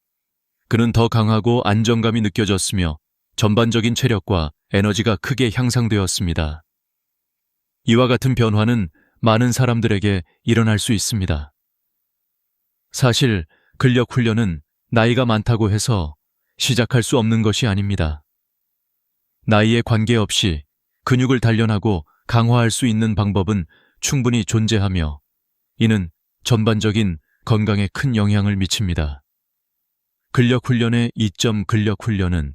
그는 더 강하고 안정감이 느껴졌으며 전반적인 체력과 에너지가 크게 향상되었습니다. 이와 같은 변화는 많은 사람들에게 일어날 수 있습니다. 사실 근력 훈련은 나이가 많다고 해서 시작할 수 없는 것이 아닙니다. 나이에 관계없이 근육을 단련하고 강화할 수 있는 방법은 충분히 존재하며 이는 전반적인 건강에 큰 영향을 미칩니다. 근력훈련의 이점 근력훈련은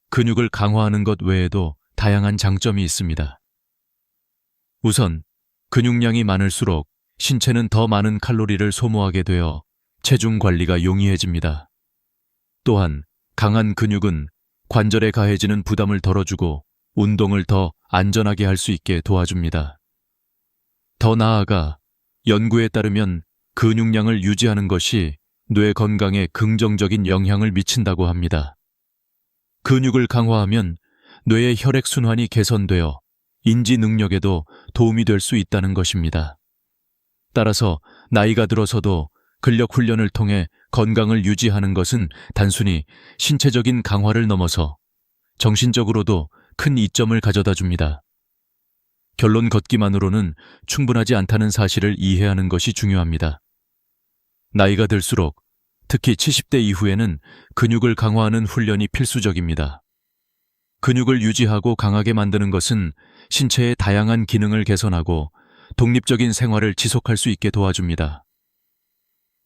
근육을 강화하는 것 외에도 다양한 장점이 있습니다. 우선 근육량이 많을수록 신체는 더 많은 칼로리를 소모하게 되어 체중 관리가 용이해집니다. 또한 강한 근육은 관절에 가해지는 부담을 덜어주고 운동을 더 안전하게 할 수 있게 도와줍니다. 더 나아가 연구에 따르면 근육량을 유지하는 것이 뇌 건강에 긍정적인 영향을 미친다고 합니다. 근육을 강화하면 뇌의 혈액순환이 개선되어 인지 능력에도 도움이 될 수 있다는 것입니다. 따라서 나이가 들어서도 근력 훈련을 통해 건강을 유지하는 것은 단순히 신체적인 강화를 넘어서 정신적으로도 큰 이점을 가져다 줍니다. 결론 걷기만으로는 충분하지 않다는 사실을 이해하는 것이 중요합니다. 나이가 들수록 특히 70대 이후에는 근육을 강화하는 훈련이 필수적입니다. 근육을 유지하고 강하게 만드는 것은 신체의 다양한 기능을 개선하고 독립적인 생활을 지속할 수 있게 도와줍니다.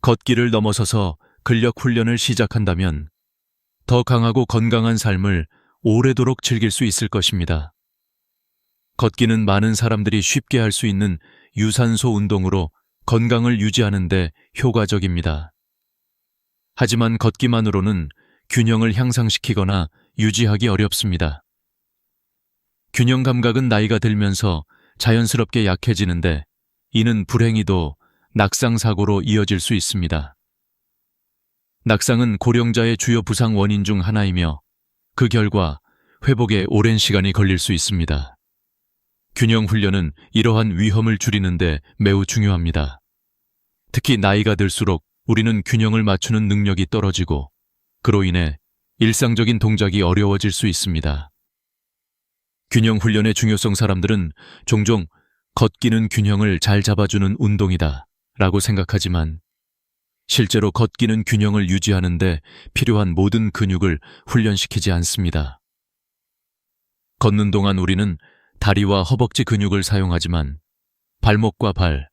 걷기를 넘어서서 근력 훈련을 시작한다면 더 강하고 건강한 삶을 오래도록 즐길 수 있을 것입니다. 걷기는 많은 사람들이 쉽게 할 수 있는 유산소 운동으로 건강을 유지하는 데 효과적입니다. 하지만 걷기만으로는 균형을 향상시키거나 유지하기 어렵습니다. 균형 감각은 나이가 들면서 자연스럽게 약해지는데 이는 불행히도 낙상사고로 이어질 수 있습니다. 낙상은 고령자의 주요 부상 원인 중 하나이며 그 결과 회복에 오랜 시간이 걸릴 수 있습니다. 균형 훈련은 이러한 위험을 줄이는데 매우 중요합니다. 특히 나이가 들수록 우리는 균형을 맞추는 능력이 떨어지고 그로 인해 일상적인 동작이 어려워질 수 있습니다. 균형 훈련의 중요성 사람들은 종종 걷기는 균형을 잘 잡아주는 운동이다 라고 생각하지만 실제로 걷기는 균형을 유지하는 데 필요한 모든 근육을 훈련시키지 않습니다. 걷는 동안 우리는 다리와 허벅지 근육을 사용하지만 발목과 발,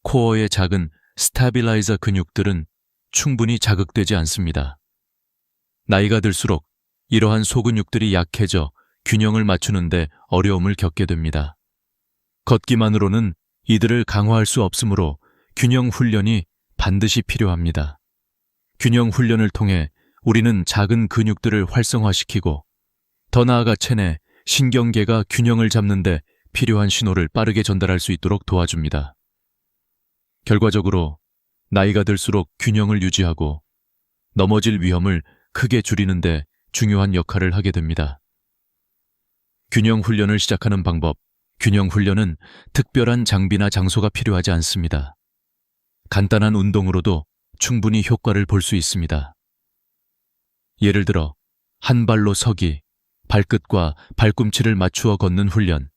코어의 작은 스타빌라이저 근육들은 충분히 자극되지 않습니다. 나이가 들수록 이러한 소근육들이 약해져 균형을 맞추는데 어려움을 겪게 됩니다. 걷기만으로는 이들을 강화할 수 없으므로 균형 훈련이 반드시 필요합니다. 균형 훈련을 통해 우리는 작은 근육들을 활성화시키고 더 나아가 체내, 신경계가 균형을 잡는데 필요한 신호를 빠르게 전달할 수 있도록 도와줍니다. 결과적으로 나이가 들수록 균형을 유지하고 넘어질 위험을 크게 줄이는데 중요한 역할을 하게 됩니다. 균형 훈련을 시작하는 방법. 균형 훈련은 특별한 장비나 장소가 필요하지 않습니다. 간단한 운동으로도 충분히 효과를 볼 수 있습니다. 예를 들어 한 발로 서기, 발끝과 발꿈치를 맞추어 걷는 훈련,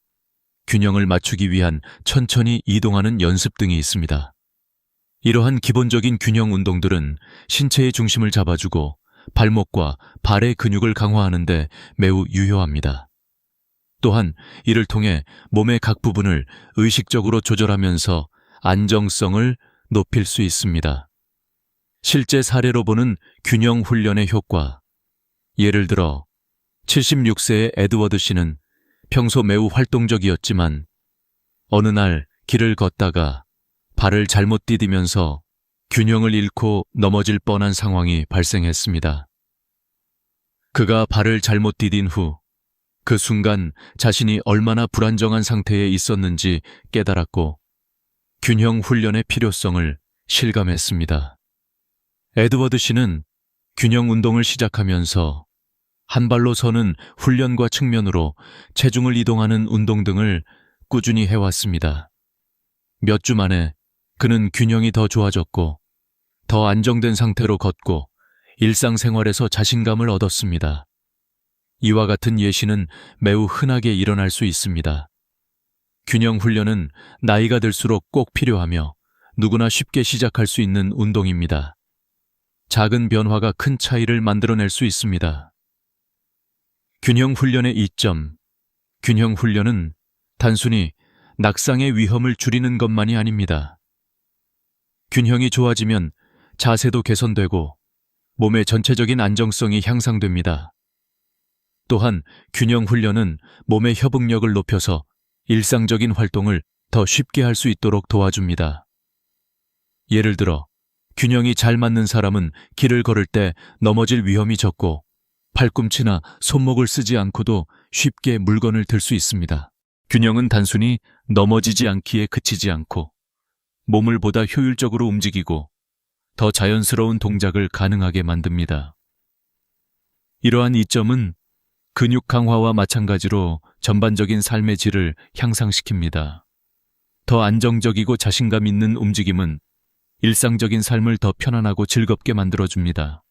균형을 맞추기 위한 천천히 이동하는 연습 등이 있습니다. 이러한 기본적인 균형 운동들은 신체의 중심을 잡아주고 발목과 발의 근육을 강화하는 데 매우 유효합니다. 또한 이를 통해 몸의 각 부분을 의식적으로 조절하면서 안정성을 높일 수 있습니다. 실제 사례로 보는 균형 훈련의 효과. 예를 들어 76세의 에드워드 씨는 평소 매우 활동적이었지만 어느 날 길을 걷다가 발을 잘못 디디면서 균형을 잃고 넘어질 뻔한 상황이 발생했습니다. 그가 발을 잘못 디딘 후 그 순간 자신이 얼마나 불안정한 상태에 있었는지 깨달았고 균형 훈련의 필요성을 실감했습니다. 에드워드 씨는 균형 운동을 시작하면서 한 발로 서는 훈련과 측면으로 체중을 이동하는 운동 등을 꾸준히 해왔습니다. 몇 주 만에 그는 균형이 더 좋아졌고 더 안정된 상태로 걷고 일상생활에서 자신감을 얻었습니다. 이와 같은 예시는 매우 흔하게 일어날 수 있습니다. 균형 훈련은 나이가 들수록 꼭 필요하며 누구나 쉽게 시작할 수 있는 운동입니다. 작은 변화가 큰 차이를 만들어낼 수 있습니다. 균형 훈련의 이점. 균형 훈련은 단순히 낙상의 위험을 줄이는 것만이 아닙니다. 균형이 좋아지면 자세도 개선되고 몸의 전체적인 안정성이 향상됩니다. 또한 균형 훈련은 몸의 협응력을 높여서 일상적인 활동을 더 쉽게 할 수 있도록 도와줍니다. 예를 들어, 균형이 잘 맞는 사람은 길을 걸을 때 넘어질 위험이 적고 팔꿈치나 손목을 쓰지 않고도 쉽게 물건을 들 수 있습니다. 균형은 단순히 넘어지지 않기에 그치지 않고 몸을 보다 효율적으로 움직이고 더 자연스러운 동작을 가능하게 만듭니다. 이러한 이점은 근육 강화와 마찬가지로 전반적인 삶의 질을 향상시킵니다. 더 안정적이고 자신감 있는 움직임은 일상적인 삶을 더 편안하고 즐겁게 만들어줍니다.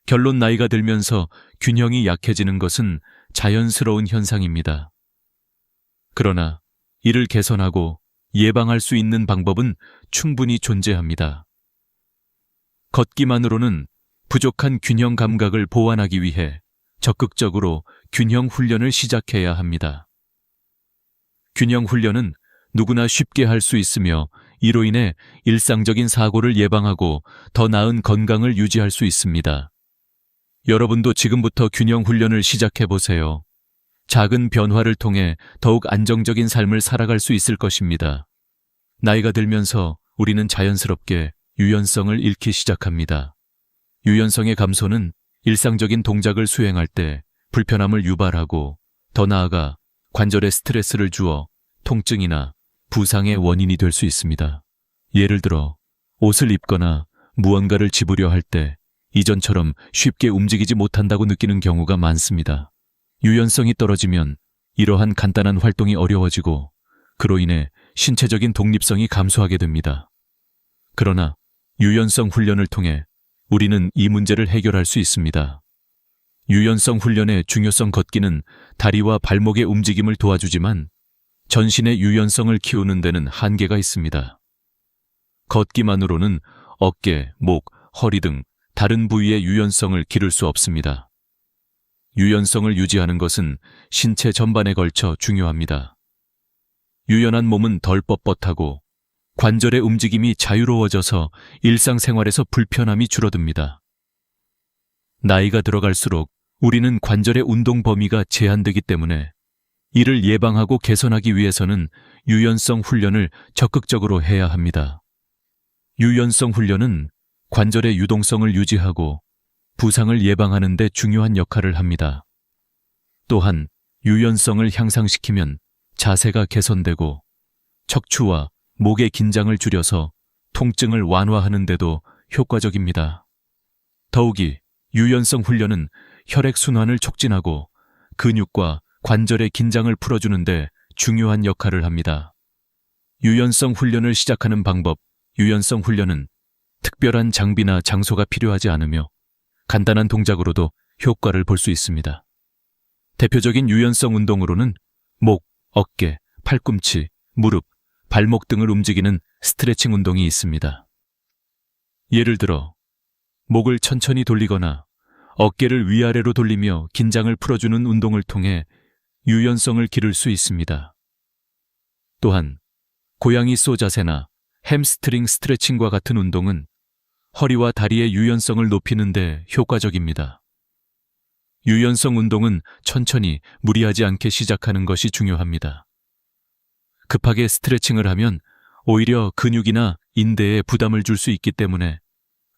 결론, 나이가 들면서 균형이 약해지는 것은 자연스러운 현상입니다. 그러나 이를 개선하고 예방할 수 있는 방법은 충분히 존재합니다. 걷기만으로는 부족한 균형 감각을 보완하기 위해 적극적으로 균형 훈련을 시작해야 합니다. 균형 훈련은 누구나 쉽게 할 수 있으며 이로 인해 일상적인 사고를 예방하고 더 나은 건강을 유지할 수 있습니다. 여러분도 지금부터 균형 훈련을 시작해 보세요. 작은 변화를 통해 더욱 안정적인 삶을 살아갈 수 있을 것입니다. 나이가 들면서 우리는 자연스럽게 유연성을 잃기 시작합니다. 유연성의 감소는 일상적인 동작을 수행할 때 불편함을 유발하고 더 나아가 관절에 스트레스를 주어 통증이나 부상의 원인이 될 수 있습니다. 예를 들어 옷을 입거나 무언가를 집으려 할 때 이전처럼 쉽게 움직이지 못한다고 느끼는 경우가 많습니다. 유연성이 떨어지면 이러한 간단한 활동이 어려워지고 그로 인해 신체적인 독립성이 감소하게 됩니다. 그러나 유연성 훈련을 통해 우리는 이 문제를 해결할 수 있습니다. 유연성 훈련의 중요성. 걷기는 다리와 발목의 움직임을 도와주지만 전신의 유연성을 키우는 데는 한계가 있습니다. 걷기만으로는 어깨, 목, 허리 등 다른 부위의 유연성을 기를 수 없습니다. 유연성을 유지하는 것은 신체 전반에 걸쳐 중요합니다. 유연한 몸은 덜 뻣뻣하고 관절의 움직임이 자유로워져서 일상생활에서 불편함이 줄어듭니다. 나이가 들어갈수록 우리는 관절의 운동 범위가 제한되기 때문에 이를 예방하고 개선하기 위해서는 유연성 훈련을 적극적으로 해야 합니다. 유연성 훈련은 관절의 유동성을 유지하고 부상을 예방하는 데 중요한 역할을 합니다. 또한 유연성을 향상시키면 자세가 개선되고 척추와 목의 긴장을 줄여서 통증을 완화하는 데도 효과적입니다. 더욱이 유연성 훈련은 혈액순환을 촉진하고 근육과 관절의 긴장을 풀어주는 데 중요한 역할을 합니다. 유연성 훈련을 시작하는 방법. 유연성 훈련은 특별한 장비나 장소가 필요하지 않으며 간단한 동작으로도 효과를 볼 수 있습니다. 대표적인 유연성 운동으로는 목, 어깨, 팔꿈치, 무릎, 발목 등을 움직이는 스트레칭 운동이 있습니다. 예를 들어 목을 천천히 돌리거나 어깨를 위아래로 돌리며 긴장을 풀어주는 운동을 통해 유연성을 기를 수 있습니다. 또한 고양이 소 자세나 햄스트링 스트레칭과 같은 운동은 허리와 다리의 유연성을 높이는 데 효과적입니다. 유연성 운동은 천천히 무리하지 않게 시작하는 것이 중요합니다. 급하게 스트레칭을 하면 오히려 근육이나 인대에 부담을 줄 수 있기 때문에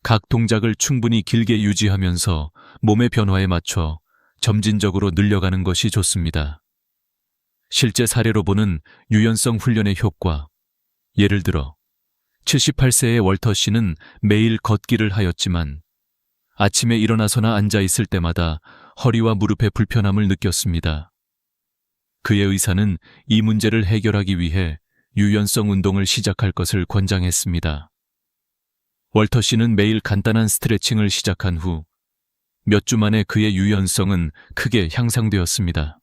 각 동작을 충분히 길게 유지하면서 몸의 변화에 맞춰 점진적으로 늘려가는 것이 좋습니다. 실제 사례로 보는 유연성 훈련의 효과. 예를 들어 78세의 월터 씨는 매일 걷기를 하였지만 아침에 일어나서나 앉아 있을 때마다 허리와 무릎에 불편함을 느꼈습니다. 그의 의사는 이 문제를 해결하기 위해 유연성 운동을 시작할 것을 권장했습니다. 월터 씨는 매일 간단한 스트레칭을 시작한 후 몇 주 만에 그의 유연성은 크게 향상되었습니다.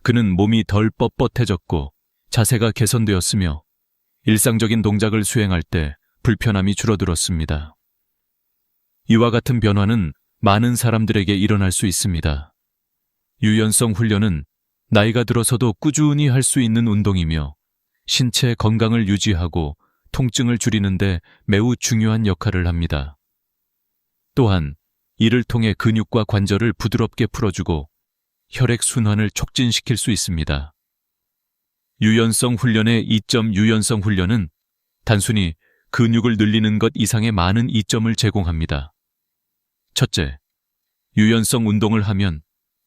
그는 몸이 덜 뻣뻣해졌고 자세가 개선되었으며 일상적인 동작을 수행할 때 불편함이 줄어들었습니다. 이와 같은 변화는 많은 사람들에게 일어날 수 있습니다. 유연성 훈련은 나이가 들어서도 꾸준히 할 수 있는 운동이며 신체 건강을 유지하고 통증을 줄이는 데 매우 중요한 역할을 합니다. 또한 이를 통해 근육과 관절을 부드럽게 풀어주고 혈액순환을 촉진시킬 수 있습니다. 유연성 훈련의 이점 유연성 훈련은 단순히 근육을 늘리는 것 이상의 많은 이점을 제공합니다. 첫째, 유연성 운동을 하면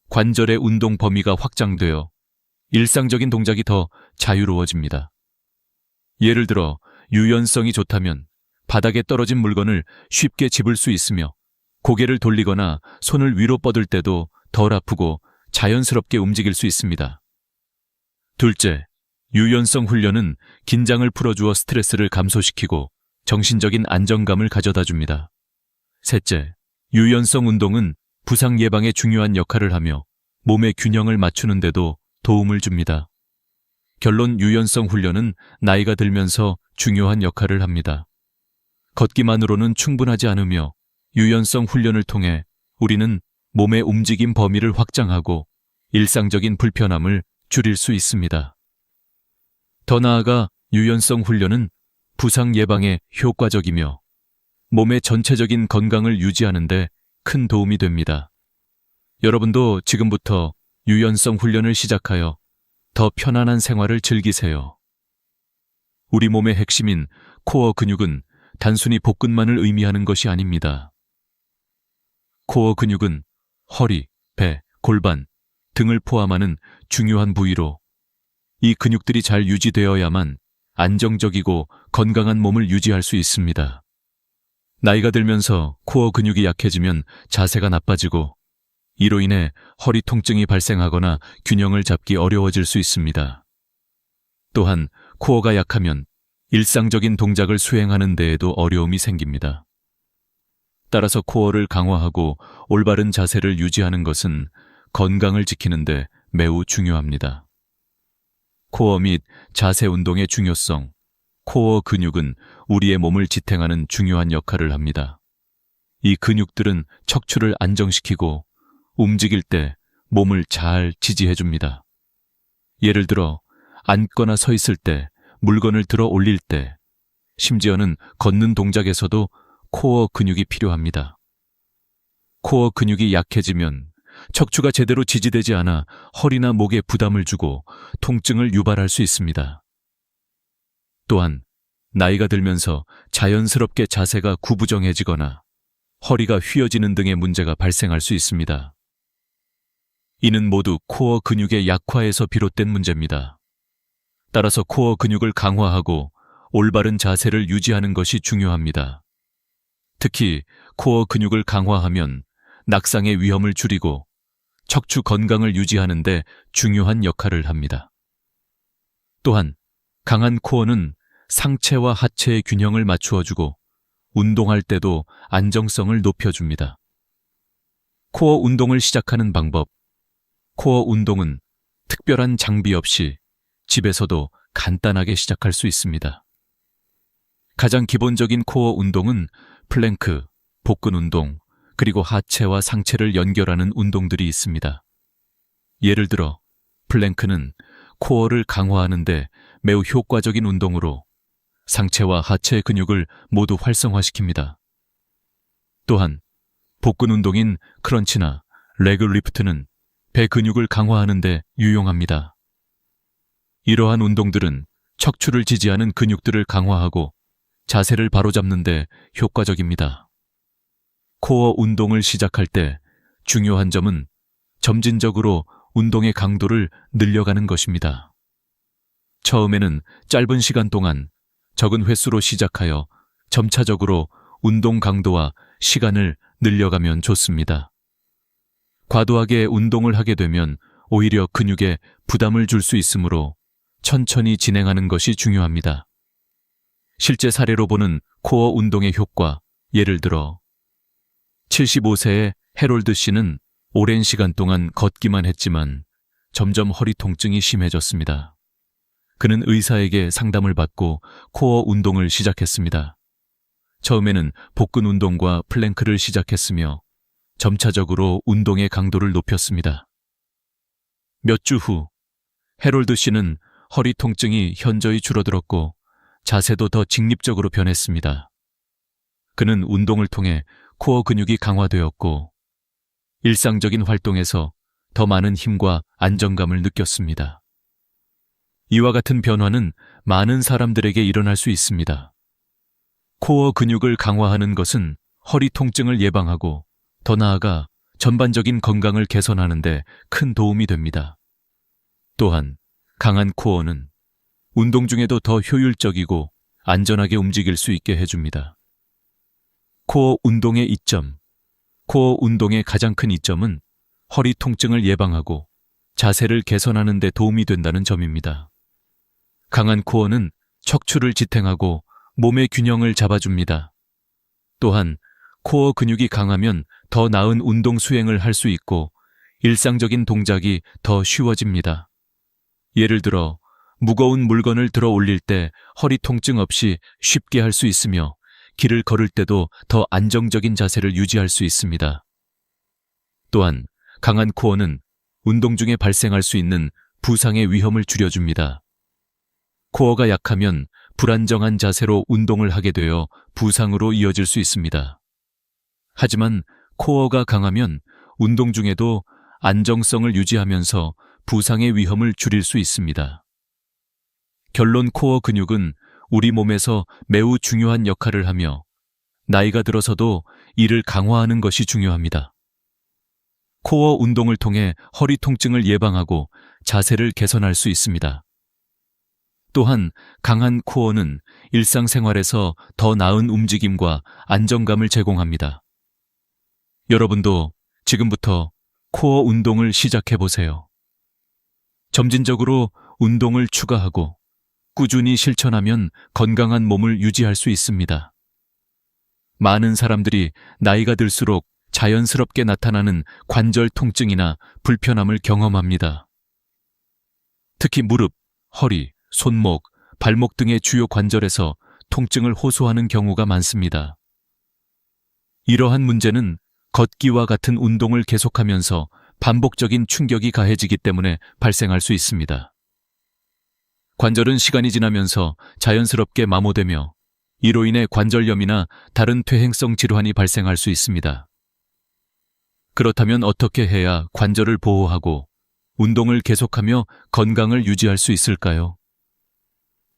관절의 운동 범위가 확장되어 일상적인 동작이 더 자유로워집니다. 예를 들어 유연성이 좋다면 바닥에 떨어진 물건을 쉽게 집을 수 있으며 고개를 돌리거나 손을 위로 뻗을 때도 덜 아프고 자연스럽게 움직일 수 있습니다. 둘째, 유연성 훈련은 긴장을 풀어주어 스트레스를 감소시키고 정신적인 안정감을 가져다 줍니다. 셋째, 유연성 운동은 부상 예방에 중요한 역할을 하며 몸의 균형을 맞추는 데도 도움을 줍니다. 결론, 유연성 훈련은 나이가 들면서 중요한 역할을 합니다. 걷기만으로는 충분하지 않으며 유연성 훈련을 통해 우리는 몸의 움직임 범위를 확장하고 일상적인 불편함을 줄일 수 있습니다. 더 나아가 유연성 훈련은 부상 예방에 효과적이며 몸의 전체적인 건강을 유지하는 데 큰 도움이 됩니다. 여러분도 지금부터 유연성 훈련을 시작하여 더 편안한 생활을 즐기세요. 우리 몸의 핵심인 코어 근육은 단순히 복근만을 의미하는 것이 아닙니다. 코어 근육은 허리, 배, 골반 등을 포함하는 중요한 부위로 이 근육들이 잘 유지되어야만 안정적이고 건강한 몸을 유지할 수 있습니다. 나이가 들면서 코어 근육이 약해지면 자세가 나빠지고 이로 인해 허리 통증이 발생하거나 균형을 잡기 어려워질 수 있습니다. 또한 코어가 약하면 일상적인 동작을 수행하는 데에도 어려움이 생깁니다. 따라서 코어를 강화하고 올바른 자세를 유지하는 것은 건강을 지키는 데 매우 중요합니다. 코어 및 자세 운동의 중요성. 코어 근육은 우리의 몸을 지탱하는 중요한 역할을 합니다. 이 근육들은 척추를 안정시키고 움직일 때 몸을 잘 지지해줍니다. 예를 들어 앉거나 서 있을 때, 물건을 들어 올릴 때, 심지어는 걷는 동작에서도 코어 근육이 필요합니다. 코어 근육이 약해지면 척추가 제대로 지지되지 않아 허리나 목에 부담을 주고 통증을 유발할 수 있습니다. 또한 나이가 들면서 자연스럽게 자세가 구부정해지거나 허리가 휘어지는 등의 문제가 발생할 수 있습니다. 이는 모두 코어 근육의 약화에서 비롯된 문제입니다. 따라서 코어 근육을 강화하고 올바른 자세를 유지하는 것이 중요합니다. 특히 코어 근육을 강화하면 낙상의 위험을 줄이고 척추 건강을 유지하는 데 중요한 역할을 합니다. 또한 강한 코어는 상체와 하체의 균형을 맞추어주고 운동할 때도 안정성을 높여줍니다. 코어 운동을 시작하는 방법. 코어 운동은 특별한 장비 없이 집에서도 간단하게 시작할 수 있습니다. 가장 기본적인 코어 운동은 플랭크, 복근 운동, 그리고 하체와 상체를 연결하는 운동들이 있습니다. 예를 들어 플랭크는 코어를 강화하는 데 매우 효과적인 운동으로 상체와 하체 근육을 모두 활성화시킵니다. 또한 복근 운동인 크런치나 레그 리프트는 배 근육을 강화하는 데 유용합니다. 이러한 운동들은 척추를 지지하는 근육들을 강화하고 자세를 바로잡는 데 효과적입니다. 코어 운동을 시작할 때 중요한 점은 점진적으로 운동의 강도를 늘려가는 것입니다. 처음에는 짧은 시간 동안 적은 횟수로 시작하여 점차적으로 운동 강도와 시간을 늘려가면 좋습니다. 과도하게 운동을 하게 되면 오히려 근육에 부담을 줄 수 있으므로 천천히 진행하는 것이 중요합니다. 실제 사례로 보는 코어 운동의 효과, 예를 들어 75세의 해롤드 씨는 오랜 시간 동안 걷기만 했지만 점점 허리 통증이 심해졌습니다. 그는 의사에게 상담을 받고 코어 운동을 시작했습니다. 처음에는 복근 운동과 플랭크를 시작했으며 점차적으로 운동의 강도를 높였습니다. 몇 주 후 해롤드 씨는 허리 통증이 현저히 줄어들었고 자세도 더 직립적으로 변했습니다. 그는 운동을 통해 코어 근육이 강화되었고 일상적인 활동에서 더 많은 힘과 안정감을 느꼈습니다. 이와 같은 변화는 많은 사람들에게 일어날 수 있습니다. 코어 근육을 강화하는 것은 허리 통증을 예방하고 더 나아가 전반적인 건강을 개선하는 데 큰 도움이 됩니다. 또한 강한 코어는 운동 중에도 더 효율적이고 안전하게 움직일 수 있게 해줍니다. 코어 운동의 이점. 코어 운동의 가장 큰 이점은 허리 통증을 예방하고 자세를 개선하는 데 도움이 된다는 점입니다. 강한 코어는 척추를 지탱하고 몸의 균형을 잡아줍니다. 또한 코어 근육이 강하면 더 나은 운동 수행을 할 수 있고 일상적인 동작이 더 쉬워집니다. 예를 들어 무거운 물건을 들어 올릴 때 허리 통증 없이 쉽게 할 수 있으며 길을 걸을 때도 더 안정적인 자세를 유지할 수 있습니다. 또한 강한 코어는 운동 중에 발생할 수 있는 부상의 위험을 줄여줍니다. 코어가 약하면 불안정한 자세로 운동을 하게 되어 부상으로 이어질 수 있습니다. 하지만 코어가 강하면 운동 중에도 안정성을 유지하면서 부상의 위험을 줄일 수 있습니다. 결론, 코어 근육은 우리 몸에서 매우 중요한 역할을 하며 나이가 들어서도 이를 강화하는 것이 중요합니다. 코어 운동을 통해 허리 통증을 예방하고 자세를 개선할 수 있습니다. 또한 강한 코어는 일상생활에서 더 나은 움직임과 안정감을 제공합니다. 여러분도 지금부터 코어 운동을 시작해보세요. 점진적으로 운동을 추가하고 꾸준히 실천하면 건강한 몸을 유지할 수 있습니다. 많은 사람들이 나이가 들수록 자연스럽게 나타나는 관절 통증이나 불편함을 경험합니다. 특히 무릎, 허리, 손목, 발목 등의 주요 관절에서 통증을 호소하는 경우가 많습니다. 이러한 문제는 걷기와 같은 운동을 계속하면서 반복적인 충격이 가해지기 때문에 발생할 수 있습니다. 관절은 시간이 지나면서 자연스럽게 마모되며 이로 인해 관절염이나 다른 퇴행성 질환이 발생할 수 있습니다. 그렇다면 어떻게 해야 관절을 보호하고 운동을 계속하며 건강을 유지할 수 있을까요?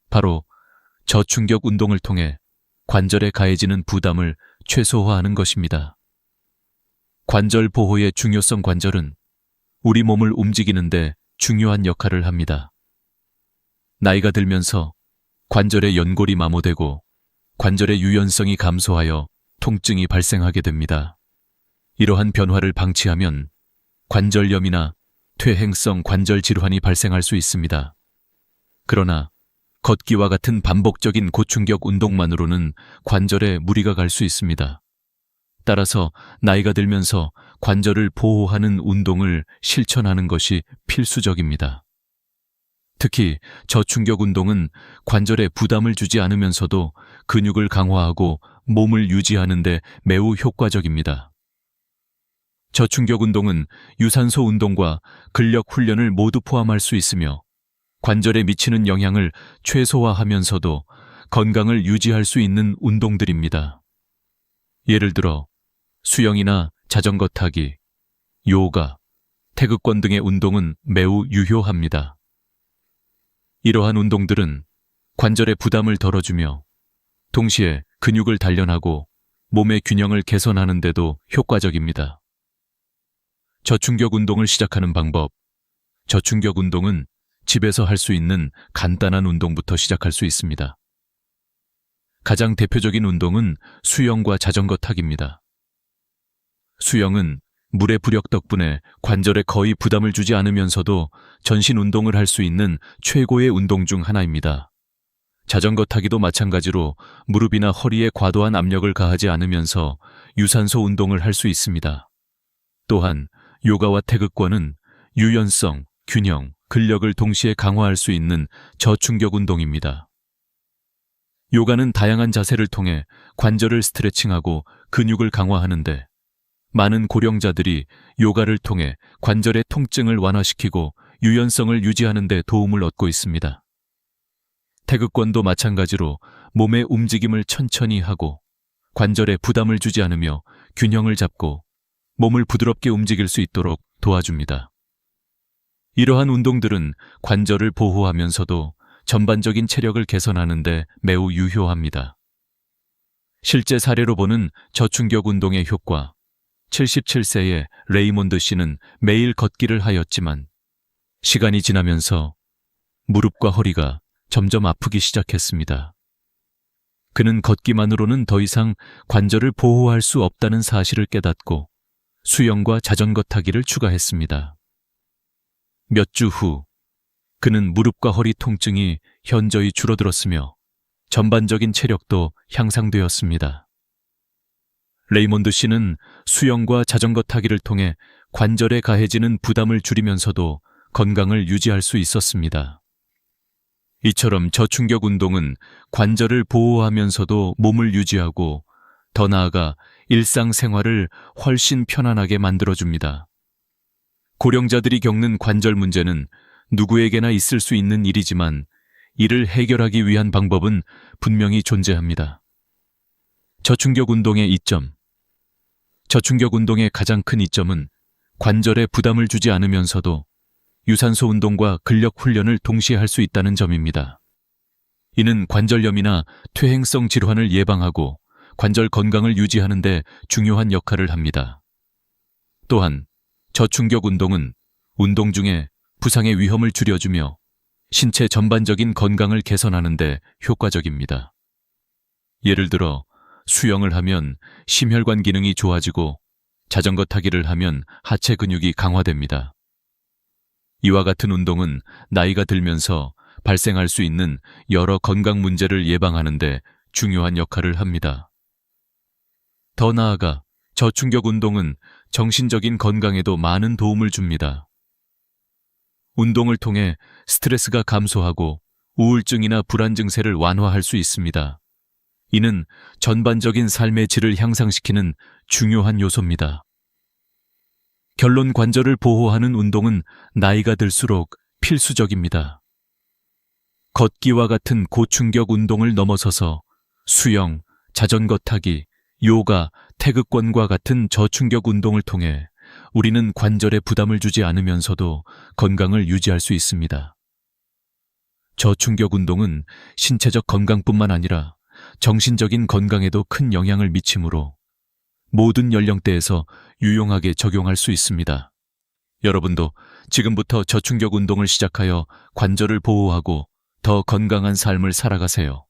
바로 저충격 운동을 통해 관절에 가해지는 부담을 최소화하는 것입니다. 관절 보호의 중요성. 관절은 우리 몸을 움직이는데 중요한 역할을 합니다. 나이가 들면서 관절의 연골이 마모되고 관절의 유연성이 감소하여 통증이 발생하게 됩니다. 이러한 변화를 방치하면 관절염이나 퇴행성 관절 질환이 발생할 수 있습니다. 그러나 걷기와 같은 반복적인 고충격 운동만으로는 관절에 무리가 갈 수 있습니다. 따라서 나이가 들면서 관절을 보호하는 운동을 실천하는 것이 필수적입니다. 특히 저충격 운동은 관절에 부담을 주지 않으면서도 근육을 강화하고 몸을 유지하는 데 매우 효과적입니다. 저충격 운동은 유산소 운동과 근력 훈련을 모두 포함할 수 있으며 관절에 미치는 영향을 최소화하면서도 건강을 유지할 수 있는 운동들입니다. 예를 들어 수영이나 자전거 타기, 요가, 태극권 등의 운동은 매우 유효합니다. 이러한 운동들은 관절의 부담을 덜어주며 동시에 근육을 단련하고 몸의 균형을 개선하는 데도 효과적입니다. 저충격 운동을 시작하는 방법. 저충격 운동은 집에서 할 수 있는 간단한 운동부터 시작할 수 있습니다. 가장 대표적인 운동은 수영과 자전거 타기입니다. 수영은 물의 부력 덕분에 관절에 거의 부담을 주지 않으면서도 전신 운동을 할 수 있는 최고의 운동 중 하나입니다. 자전거 타기도 마찬가지로 무릎이나 허리에 과도한 압력을 가하지 않으면서 유산소 운동을 할 수 있습니다. 또한 요가와 태극권은 유연성, 균형, 근력을 동시에 강화할 수 있는 저충격 운동입니다. 요가는 다양한 자세를 통해 관절을 스트레칭하고 근육을 강화하는데 많은 고령자들이 요가를 통해 관절의 통증을 완화시키고 유연성을 유지하는 데 도움을 얻고 있습니다. 태극권도 마찬가지로 몸의 움직임을 천천히 하고 관절에 부담을 주지 않으며 균형을 잡고 몸을 부드럽게 움직일 수 있도록 도와줍니다. 이러한 운동들은 관절을 보호하면서도 전반적인 체력을 개선하는 데 매우 유효합니다. 실제 사례로 보는 저충격 운동의 효과, 77세의 레이몬드 씨는 매일 걷기를 하였지만 시간이 지나면서 무릎과 허리가 점점 아프기 시작했습니다. 그는 걷기만으로는 더 이상 관절을 보호할 수 없다는 사실을 깨닫고 수영과 자전거 타기를 추가했습니다. 몇 주 후, 그는 무릎과 허리 통증이 현저히 줄어들었으며 전반적인 체력도 향상되었습니다. 레이몬드 씨는 수영과 자전거 타기를 통해 관절에 가해지는 부담을 줄이면서도 건강을 유지할 수 있었습니다. 이처럼 저충격 운동은 관절을 보호하면서도 몸을 유지하고 더 나아가 일상생활을 훨씬 편안하게 만들어줍니다. 고령자들이 겪는 관절 문제는 누구에게나 있을 수 있는 일이지만 이를 해결하기 위한 방법은 분명히 존재합니다. 저충격 운동의 이점. 저충격 운동의 가장 큰 이점은 관절에 부담을 주지 않으면서도 유산소 운동과 근력 훈련을 동시에 할 수 있다는 점입니다. 이는 관절염이나 퇴행성 질환을 예방하고 관절 건강을 유지하는 데 중요한 역할을 합니다. 또한 저충격 운동은 운동 중에 부상의 위험을 줄여주며 신체 전반적인 건강을 개선하는 데 효과적입니다. 예를 들어 수영을 하면 심혈관 기능이 좋아지고 자전거 타기를 하면 하체 근육이 강화됩니다. 이와 같은 운동은 나이가 들면서 발생할 수 있는 여러 건강 문제를 예방하는 데 중요한 역할을 합니다. 더 나아가 저충격 운동은 정신적인 건강에도 많은 도움을 줍니다. 운동을 통해 스트레스가 감소하고 우울증이나 불안 증세를 완화할 수 있습니다. 이는 전반적인 삶의 질을 향상시키는 중요한 요소입니다. 결론, 관절을 보호하는 운동은 나이가 들수록 필수적입니다. 걷기와 같은 고충격 운동을 넘어서서 수영, 자전거 타기, 요가, 태극권과 같은 저충격 운동을 통해 우리는 관절에 부담을 주지 않으면서도 건강을 유지할 수 있습니다. 저충격 운동은 신체적 건강뿐만 아니라 정신적인 건강에도 큰 영향을 미치므로 모든 연령대에서 유용하게 적용할 수 있습니다. 여러분도 지금부터 저충격 운동을 시작하여 관절을 보호하고 더 건강한 삶을 살아가세요.